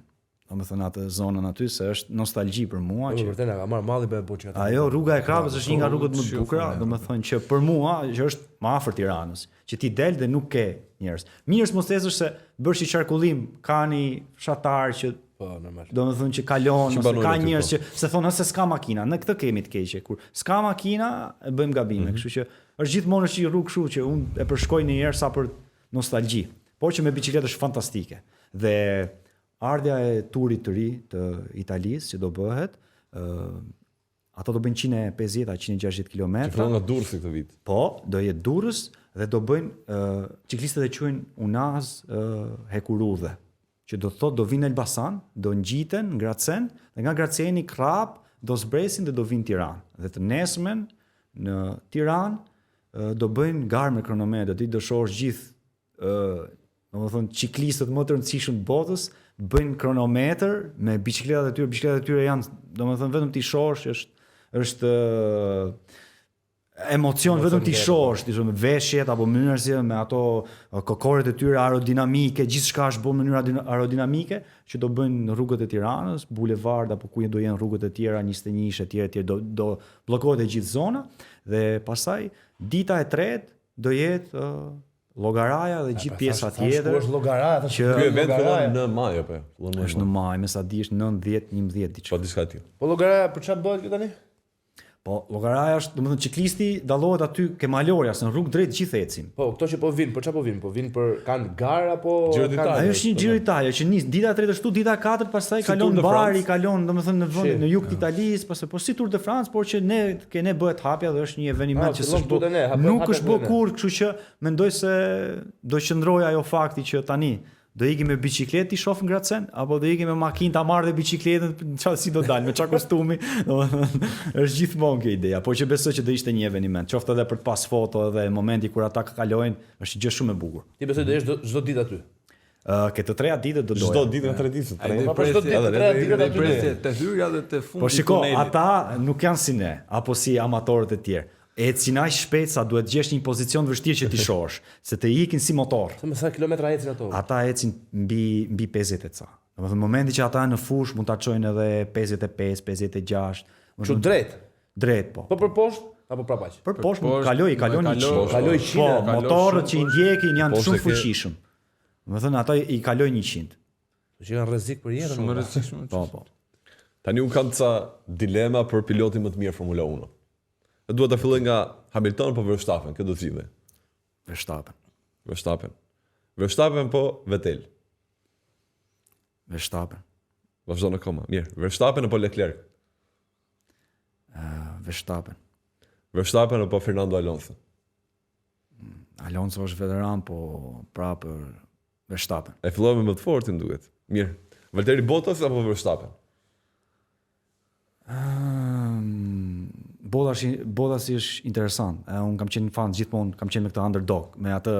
Domethënë atë zonën aty se është nostalgji për mua Që që vërtet na ka marr malli me boçi atë. ajo rruga e Krabës është një nga rrugët më të bukura, domethënë që për mua që është më afër Tiranës, që ti del dhe nuk ke njerëz. Mirës mos thesësh se bësh i qarkullim, ka një fshatar që Po, normal. domethënë që kalon, ose banojnë ka aty, njerëz po. që se thonë se s'ka makina, në këtë kemi të keqe, kur s'ka makina e bëjmë gabime, kështu që është gjithmonë është një rrugë kështu që unë e përshkoj një herë sa për nostalgji, por që me biçikletë është fantastike. Dhe ardha e turit të ri të Italisë që do bëhet, ato do bëjnë 150-160 Që km. fillon nga Durrësi këtë vit. Po, do jetë Durrës dhe do bëjnë ciklistët e quajnë Unaz Hekurudhe, që do thotë do vinë në Elbasan, do ngjiten në Gracen dhe nga Graceni Krap do zbresin dhe do vinë në Tiranë. Dhe të nesërmen në Tiranë do bëjnë garë me kronometër, ti do shohësh gjithë domethënë ciklistët më të rëndësishëm të botës bëjnë kronometër me biçikletat e tyre janë domethënë vetëm ti shohësh është emocion vetëm ti shohësh, ti shoh me veshjet apo mënyrën si me ato kokoret e tyre aerodinamike, gjithçka është bërë në mënyrë aerodinamike që do bëjnë në rrugët e Tiranës, bulevard apo ku do jenë rrugët e tjera 21 etj do bllokohet e gjithë zona dhe pastaj dita e tretë do jetë llogaraja dhe gjithë pjesa tjetër. Është llogaraja, që Ky event fillon në maj apo? është në maj, me sa di është 9-10-11 diçka. Po diçka tjetër. Po llogaraja për çfarë bëhet kjo tani? Po llogaraja është, domethënë ciklisti dallohet aty ke Malorja, se në rrugë drejt gjithë ecin. Po, këto që po vinë, për çfarë po vinë? Po vinë për kanë garë apo Giro d'Italia. Ajo është një Giro Italia që nis dita e tretë ashtu, dita e katërt pastaj Si kalon Tour de Bari, France. kalon domethënë në vendin Shi. në jug të Italisë, pastaj po si Tour de France, por që ne bëhet hapja dhe është një eveniment që fillon s'është këtu te ne, hapet- nuk hapet është bë te ne. kurrë, kështu që mendoj se do qëndroj ajo fakti që tani do ikim me biçikletë i shoh në Gracen apo do ikim me makinë ta marr dhe biçikletën çfarë si do dalë me çfarë kostumi, domethënë është gjithmonë kjo ideja, por që besoj që do ishte një eveniment, qoftë edhe për të pas foto edhe momenti kur ata kalojnë, është gjë shumë e bukur. Ti besoj do jesh çdo ditë aty. Ke të treja ditë do doja. Çdo ditë në 3 ditë. Ai do Po, çdo ditë, tre ditë aty. presje te hyrja dhe te fundi Po i shiko, tunelit. ata nuk janë si ne, apo si amatorët e tjerë. Ecin aq shpejt sa duhet gjesh një pozicion vështirë që ti shohësh, se të ikin si motor. Se me sa kilometra ecin ato? Ata ecin mbi 50 e ca. Domethënë momenti që ata janë në fush mund ta çojnë edhe 55, 56. Çu drejt. Drejt po. Po për poshtë apo prapaq? Për poshtë mund poshtë, kaloj kalon 100. kaloj Po, 100, motorët që i ndjekin janë Poshtë shumë e ke- fuqishëm. Domethënë ata i kalojnë 100. Që kanë rrezik për jetën. Shumë valla. rrezikshme. Po, po. Tani un kam ca dilema për pilotin më të mirë Formula 1. E dua ta filloj nga Hamilton apo Verstappen, kjo do të zgjidhë. Verstappen. Verstappen. Verstappen po Vettel. Verstappen. Vazhdon akoma. Mirë, Verstappen apo Leclerc? Verstappen. Verstappen apo Fernando Alonso? Alonso është veteran, po prapë Verstappen. E fillova me më të fortin duket. Mirë. Valtteri Bottas apo Verstappen? Bottas është interesant. Unë kam qenë fan gjithmonë, kam qenë me këtë underdog, me atë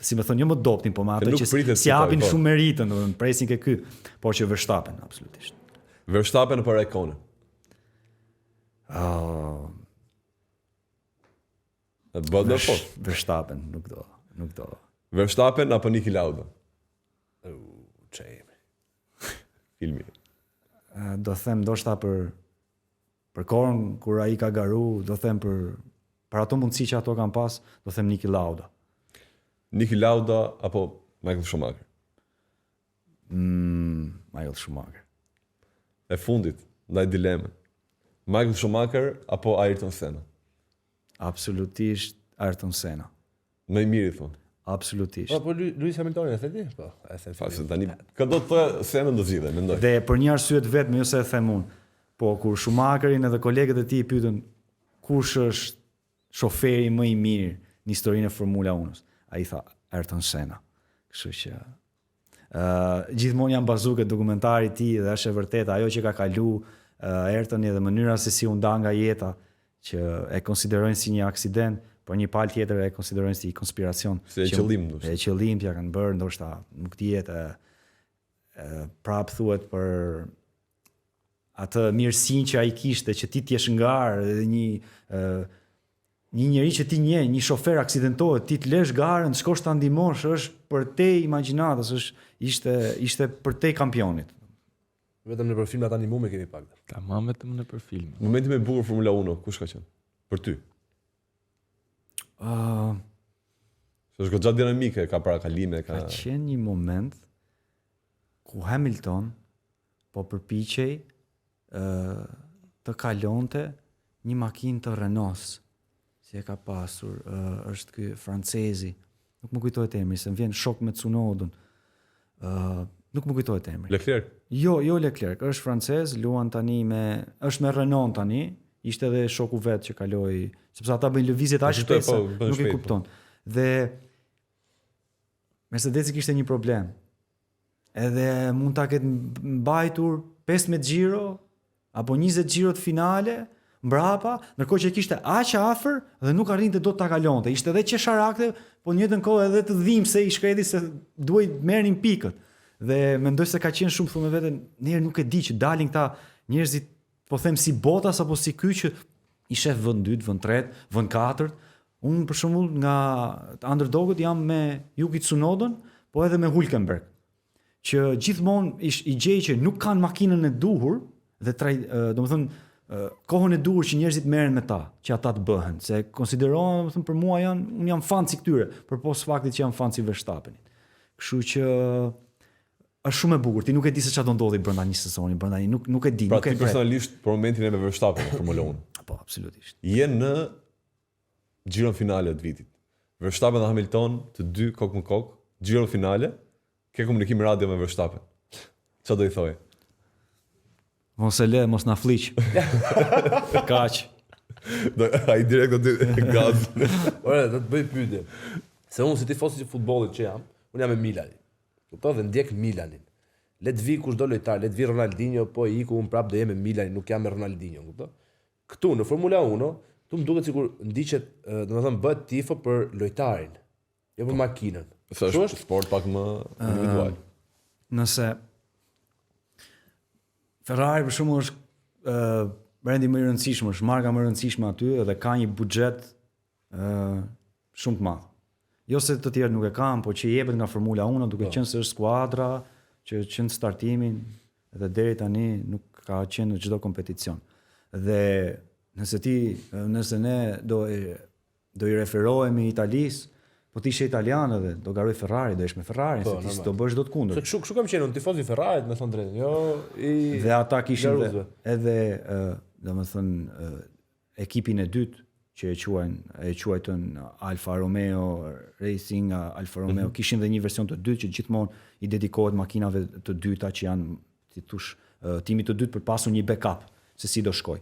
si më thonë, jo më doptin, po me ato nuk që pritet si japin po. shumë meritën, domethënë presin ke ky, por që Verstappen absolutisht. Verstappen apo Raikkonen? Bëhet më fort. Verstappen, nuk do. Verstappen apo Niki Lauda? Çejmë. Filmi. Do them ndoshta për kohën kur ai ka garu, do them për ato mundësi që ato kanë pas, do them Niki Lauda. Niki Lauda apo Michael Schumacher? Michael Schumacher. E fundit, ndaj dilemën. Michael Schumacher apo Ayrton Senna? Absolutisht Ayrton Senna. Më i miri thonë. Absolutisht. Po Lewis Hamilton e theti? Po, e theti. False tani, këdo të thoya Senna do zgjidhe, mendoj. Dhe për një arsye të vetme, jo se e them unë, po kur Schumacherin edhe kolegët e tij pyetën kush është shoferi më i mirë në historinë e Formula 1-s, ai tha Ayrton Senna. Kështu që gjithmonë janë bazuar këtë dokumentari i tij dhe është e vërtetë ajo që ka kalu Ayrtoni dhe mënyra se si u nda nga jeta, që e konsiderojnë si një aksident, por një palë tjetër e konsiderojnë si konspiracion. Si e qëllim, ndoshta. E qëllim t'ja kanë bërë, ndoshta nuk dihet prap thuhet për atë mirësinë që ai kishte, që ti t'jesh ngarë, dhe një njeri që ti njeh, një shofer aksidentohet, ti t'lesh garën, të shkosh ta ndihmosh, është për te imagjinatës, ishte për te kampionit. Vetëm në për filmat animume kemi pak. Tamam vetëm në për film. Momenti më i bukur Formula 1, kush ka qenë? Për ty. Se është goxha dinamike, ka parakalime, Ka qenë një moment ku Hamilton po përpiqej të kalonte një makinë të Renault, si e ka pasur, është ky francezi, nuk më kujtohet emri, se më vjen shok me Tsunodën. Nuk më kujtohet emri. Leclerc. Jo Leclerc, është francez, luan tani është me Renault tani, ishte edhe shoku vet që kaloi, sepse ata bëjnë lëvizjet aq shpejt se nuk e kupton. Dhe Mercedesi kishte një problem. Edhe mund ta ketë mbajtur 15 xhiro apo 20 xhiro të finale mbrapa, ndërkohë që kishte aq afër dhe nuk arrinte dot ta kalonte. Ishte edhe qesharakte, po në njëjtën kohë edhe të dhimbë se i shkreti se duhej merrnin pikët. Dhe mendoj se ka qenë shumë thumë veten, njëherë nuk e di që dalin këta njerëzit, po them si Bottas apo si ky që i shef vend 2, vend 3, vend 4. Unë për shembull nga underdogët jam me Yuki Tsunodën, po edhe me Hülkenberg, që gjithmonë i gjej që nuk kanë makinën e duhur dhe domethënë kohën e duhur që njerëzit merren me ta, që ata të bëhen, se konsiderohen domethënë për mua unë jam fan si këtyre, përpos faktit që jam fan si Verstappenit. Kështu që është shumë e bukur. Ti nuk e di se çfarë do ndodhi brenda një sezoni, brenda nuk e di, pra, nuk e ti personalisht për momentin e me Verstappen në Formula 1. Po, absolutisht. Je në xhiron finale të vitit. Verstappen dhe Hamilton, të dy kokë më kokë, xhiron finale, ke komunikim radio me Verstappen. Çfarë do i thoje? Mos e le, mos na fliq. Kaq. Ai direkt do të gaz. Ore, do të bëj pyetje. Se unë si tifosi i futbollit që jam, unë jam me Milanin. Kupton dhe ndjek Milanin. Le të vi kushdo lojtar, le të vi Ronaldinho, po iku unë prap do jem me Milanin, nuk jam me Ronaldinho, kupton? Këtu në Formula 1, tu më duket sikur ndiqet, domethënë bëhet tifo për lojtarin, jo për makinën. Sa është sport pak më individual. Nëse Ferrari për shembull është brendi më i rëndësishëm, është marka më e rëndësishme aty dhe ka një buxhet shumë të madh. Jo se të tjerë nuk e kanë, po që i jepet nga Formula 1 duke qenë se është skuadra që qenë startimin dhe deri tani nuk ka qenë në çdo kompeticion. Dhe nëse ne do i referohemi Italisë, po ti ishe italian edhe do garoj Ferrari, do ish me Ferrari, se ti do bësh dot kundër. Se kështu kam qenë unë tifoz i Ferrarit, me thënë drejtën. Jo i dhe ata kishin edhe domethënë ekipin e dytë që e quajtën Alfa Romeo Racing, Alfa Romeo, kishin dhe një version të dytë që gjithmonë i dedikohet makinave të dyta që janë, si thosh, timi të dytë për pasur një backup se si do shkoj.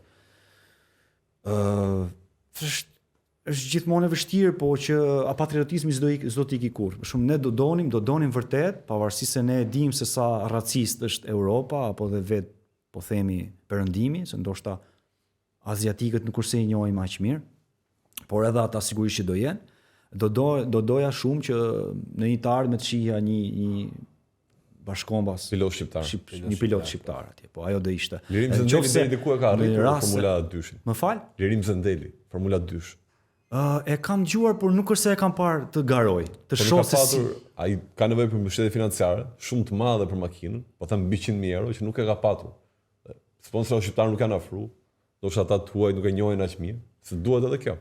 Është gjithmonë e vështirë, po që patriotizmi s'do t'i iki kur. Për shumë ne do donim vërtet, pavarësisht se ne e dim se sa racist është Europa apo dhe vetë po themi perëndimi, se ndoshta aziatikët nuk kurse i njohim aq mirë, por edhe ata sigurisht që do jenë. do doja shumë që në një të ardhme të shihja një bashkombas Pilot shqiptar. Një pilot shqiptar atje, po ajo do ishte. Lirim Zendeli deri diku e ka arritur Formula 2-shin. Më fal? Lirim Zendeli, Formula 2. E kam dëgjuar, por nuk është se e kam parë të garoj, të Po shoh se si. Ai ka nevojë për mbështetje financiare shumë të madhe për makinën, po them mbi 100.000 euro që nuk e ka patur. Sponsorët shqiptar nuk janë afruar. Ndoshta ata tuaj nuk e njohin aq mirë, se duhet edhe kjo.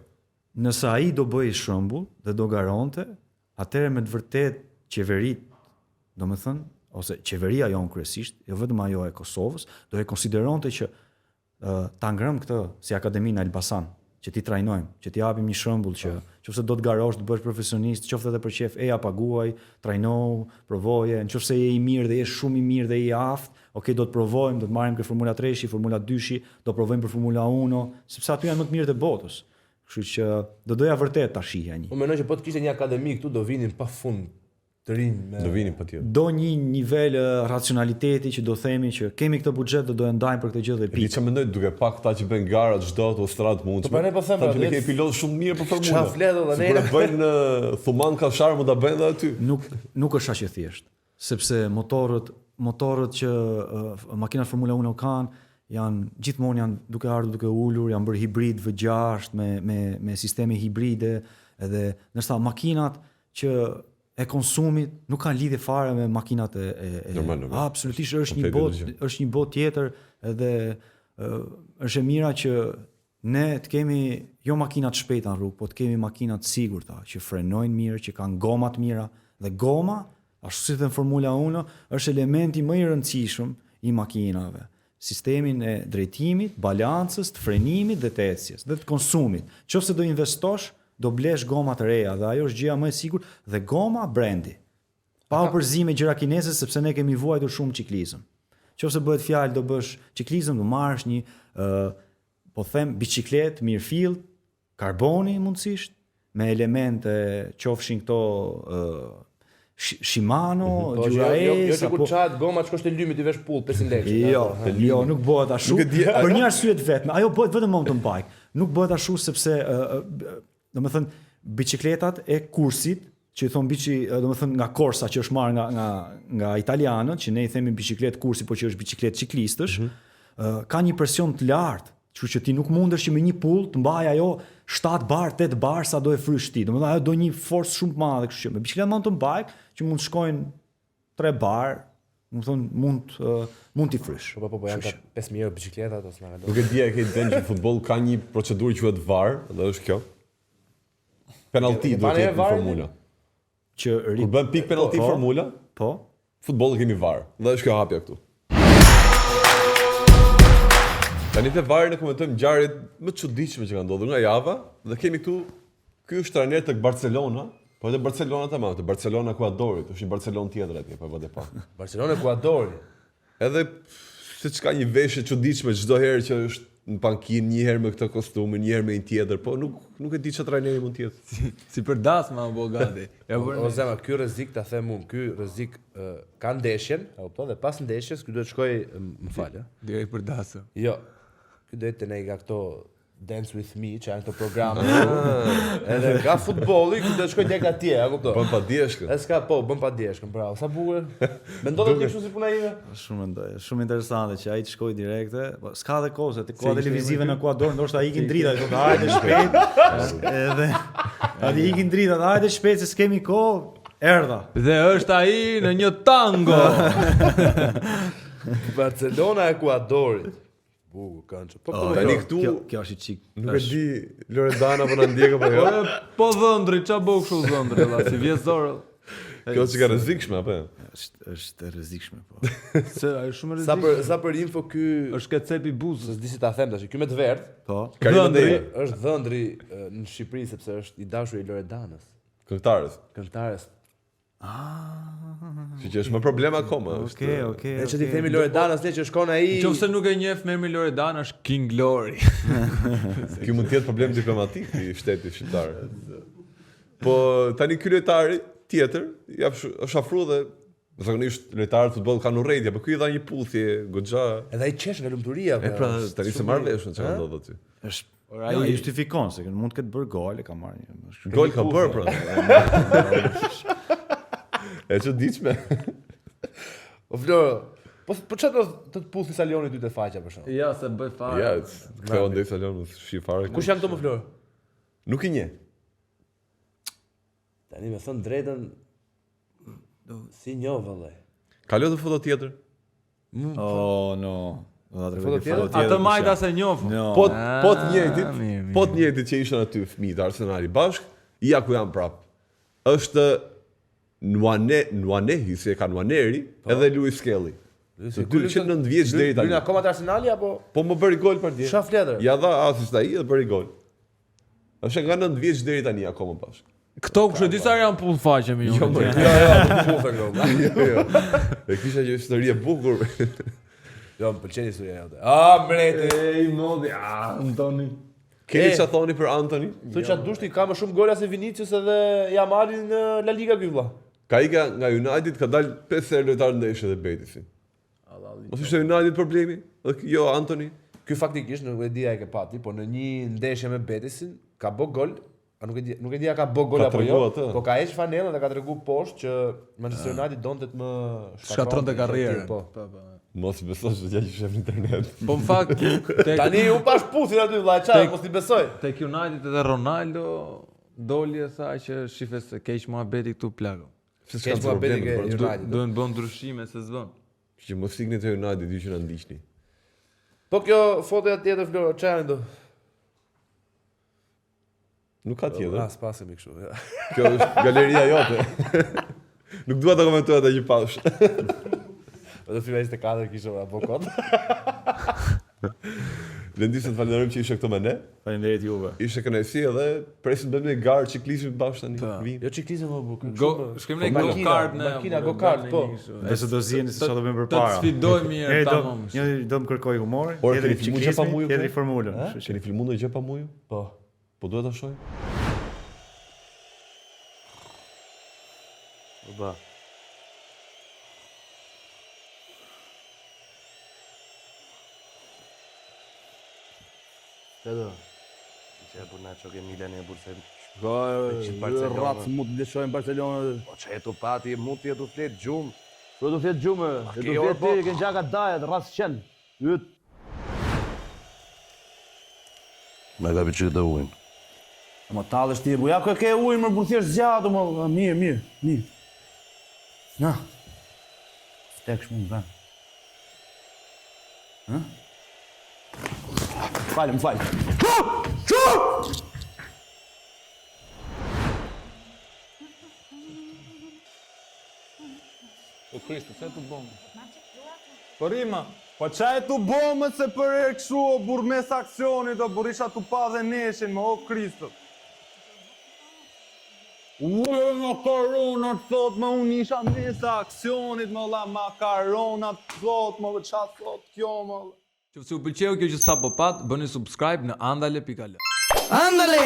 Nëse ai do bëj shembull dhe do garonte, atëherë me të vërtet qeverit, domethënë, ose qeveria jonë kryesisht, jo vetëm ajo e Kosovës, do e konsideronte që ta ngrëm këtë si Akademinë Elbasan, që ti trajnojmë, që ti japim një shembull që nëse do të garosh të bësh profesionist, qoftë edhe për qef, ja paguaj, trajnohu, provoje, nëse je i mirë dhe je shumë i mirë dhe je i aftë, okay, do të provojmë, do të marrim këtë Formula 3-shi, Formula 2-shi, do provojmë për Formula 1, sepse aty janë më të mirë të botës. Kështu që do doja vërtet ta shihja një. Unë mendoj që po të kishte një akademi këtu do vinin pafund të rinj. Do vinin patjetër. Do një nivel racionaliteti që do themi që kemi këtë buxhet do e ndajmë për këtë gjë dhe Ti pikë. çfarë mendoj duke pa këta që bëjnë gara çdo autostradë mundshme. Po ne po them, që ne kemi pilot shumë mirë për formulën. Çfarë flet edhe ne? Kur bëjnë Thuman Kafshar mund ta bëjnë edhe aty. Nuk është aq e thjeshtë, sepse motorët që makinat Formula 1 kanë gjithmonë janë duke ardhur duke ulur, janë bërë hibrid V6 me sisteme hibride, edhe ndërsa makinat që e konsumit nuk kanë lidhje fare me makinat normal. Absolutisht është një botë tjetër, edhe është e mira që ne të kemi jo makinat shpejta në rrugë, po të kemi makinat sigurta që frenojnë mirë, që kanë goma të mira, dhe goma, ashtu si thënë Formula 1, është elementi më i rëndësishëm i makinave. Sistemin e drejtimit, balancës, të frenimit dhe të ecjes, dhe të konsumit. Nëse do investosh, do blesh goma të reja, dhe ajo është gjëja më e sigurt, dhe goma brendi. Pa u përzime gjëra kineze, sepse ne kemi vuajtur shumë ciklizëm. Nëse bëhet fjalë do bësh ciklizëm, do marrësh një po them biçikletë mirëfill, karboni mundësisht, me elemente qofshin këto Shimano, Dura-Ace, jo që kur çat goma shkosh te lymi ti vesh pull 500 lekë. Jo, nuk bëhet ashtu. Për një arsye të vetme, ajo bëhet vetëm mountain bike. Nuk bëhet ashtu sepse domethënë biçikletat e kursit, që i thon domethënë nga Corsa që është marrë nga italianët, që ne i themi biçikletë kursi, por që është biçikletë ciklistësh, ka një presion të lartë. Kështu që ti nuk mundesh që me një pull të mbaj ajo 7 bar, 8 bar sa do e frysh ti. Domethënë ajo do një forcë shumë të madhe, kështu që me biçikletë mountain bike që mund të shkojnë 3 bar, domethënë mund t'i frysh. Po janë ka 5000 euro biçikletat ose na. Nuk e di, e ke dhënë që futboll ka një procedurë quhet VAR, dhe është kjo. Penalti duhet të jetë në formula. Kur bën pik penalti formula, po, futbolli kemi VAR. Dhe është kjo hapja këtu. Tani te VAR-in e komentojmë ngjarjet më të çuditshme që kanë ndodhur nga java, dhe kemi këtu ky është trajner tek Barcelona, po edhe Barcelona tamam, te Barcelona Ekuadorit, është një Barcelonë tjetër atje, po vëdë pa. Barcelona Ekuadori. Edhe siç ka një veshje çuditshme çdo herë që është në pankinë, një herë me këtë kostumin, një herë me një tjetër, po nuk e di çfarë trajneri mund të jetë. Si për dasma u bë gati. O zema, ky rrezik ta them unë, ky rrezik ka ndeshjen, e kupton, dhe pas ndeshjes ky duhet shkoj, më fal, direkt për dasëm. Jo. Ky duhet të ne nga këto Dance with Me, që janë këto programe. Edhe nga futbolli, ky do të shkoj tek atje, e kupton? Bën pa djeshkën. Bën pa djeshkën, bravo. Sa bukur. Mendon ti kështu si puna ime? Shumë interesante që ai të shkojë direkte, po s'ka dhe kohë, te koha televizive në Ekuador ndoshta ikin drita, thotë hajde shpejt. Edhe aty ikin drita, hajde shpejt se s'kemi kohë. Erdha. Dhe është ai në një tango. Barcelona Ekuadorit. Bukur kanço. Po tani këtu kjo është çik. Nuk e di Loredana apo na ndjek apo jo. Po dhëndri, ç'a bëu kështu dhëndri, valla, si vjezdor. Kjo është e rrezikshme apo? Është e rrezikshme po. Se është shumë rrezik. Sa për info ky është kecepi buzës. S'di si ta them tash, ky me të verdh. Po. Është dhëndri në Shqipëri sepse është i dashur i Loredanës. Këngëtarës. Që është më problem akoma. Okej. Ne që ti themi Loredanës, ne që shkon ai. Nëse nuk e njeh me emrin Loredana është King Glory. Ky mund të jetë problem diplomatik i shtetit shqiptar. Po tani ky lojtari tjetër është afruar dhe zakonisht lojtarët futboll kanë urrëtie, por ky i dha një puthje goxha. Edhe ai qesh nga lumturia. Pra tani se marr veshën çfarë ndodh aty. Ja, justifikon se mund të ketë bërë gol, e ka marrë një. Gol ka bërë pra. E çuditshme. O Floro, po çfarë do të pusni Salioni ty te faqja për shkak? Ja, se bëj fare. Ja, kjo ndej salon shi fare. Kush janë këto më Floro? Nuk i njeh. Tani me thënë drejtën si njoh vëllai. Kalo të foto tjetër. Oh, no. Do ta tregoj Foto foto tjetër? tjetër. Atë majta se njoh. No. Po të njëjtit, mirë. po të njëjtit që ishin aty fëmijët e Arsenalit bashk, ja ku janë prap. Është Nuanehi, si e ka Nuaneri, edhe Luis Skelly. Se dy që 9 vjeç deri tani. Luna akoma te Arsenali apo Po më bëri gol për dje. çfarë fletër? Ja dha asist ai dhe bëri gol. Është nga 9 vjeç deri tani akoma bashk. Këto kush e di sa janë pull faqe me ju. Jo, më. Po thënë. Jo. E kisha një histori e bukur. Jo, më pëlqen historia jote. Ah, mreti. Ej, modi, Antoni. Keni çfarë thoni për Antoni? Thuaj çfarë dushti, ka më shumë gola se Vinicius edhe Jamali në La Liga ky vëlla. Ka ika nga United ka dalë 5 herë lojtar ndeshje dhe Betisin. Mos ishte United problemi? Jo, Antoni. Ky faktikisht nuk e di ai ke pati, po në një ndeshje me Betisin ka bë gol. Nuk e di a ka bë gol Ka apo tregu jo. atë. Po ka heq fanellën dhe ka tregu poshtë që Manchester United donte të më Shkatronte karrierën. Po. Mos i besosh se ja që shef në internet. Po në fakt Tani u pash pusin aty vëlla, çfarë mos i besoj. tek United edhe Ronaldo doli e tha që shife se keq muhabeti këtu plago. Se Keq muhabeti ke United. Duhen bën ndryshime se s'bën. Që mos ikni te United ju që na ndiqni. Po kjo fotoja tjetër Floro, çfarë do? Nuk ka tjetër. Ah, s'pasemi kështu. Ja. Kjo është galeria jote. Nuk dua ta komentoj atë që pash. Do të filmoj 24 kishte avokat. Lendi se të falenderojmë që ishe këto me ne. Faleminderit juve. Ishte kënaqësi edhe presim të bëjmë një garë ciklizmi bashkë tani. Vim. Jo çiklizëm më bukur. Shkojmë në go-kart në makina go-kart, po. Nëse do ziheni se çfarë do bëjmë Të përpara. sfidojmë mirë tamam. Njëri do më kërkoj humorin, Ore, tjetri keni filmu që pa ciklizmin, muju, tjetri po? formulën. Keni filmuar ndonjë gjë pa muju? Po. Po duhet ta shoh. Ba. Edhe. Që e burna që ke Milan e burse. Rac mund të lëshojmë Barcelona. Po që e tu pati, mund të jetu flet gjumë. Po do flet gjumë, do ke orë, flet ti, që gjaka dajet, rac qen. Yt. Me ka pëlqyer të ujin. Mo tallesh ti, buja ku ke ujin më burthesh zgjatu, më mirë. Na. Stek shumë vën. Hë? Falem. O Kristo, çfarë të bëm? Po Rima, po qaj tu bomë se për e këshu o burmes aksionit o burisha tu pa dhe neshin me o Kristo. Ue makaronat thot me unë isha mes aksionit me la makaronat thot me qa thot kjo me la. Që u pëlqeu kjo që sa po pat, bëni subscribe në andale.al. ¡Ándale!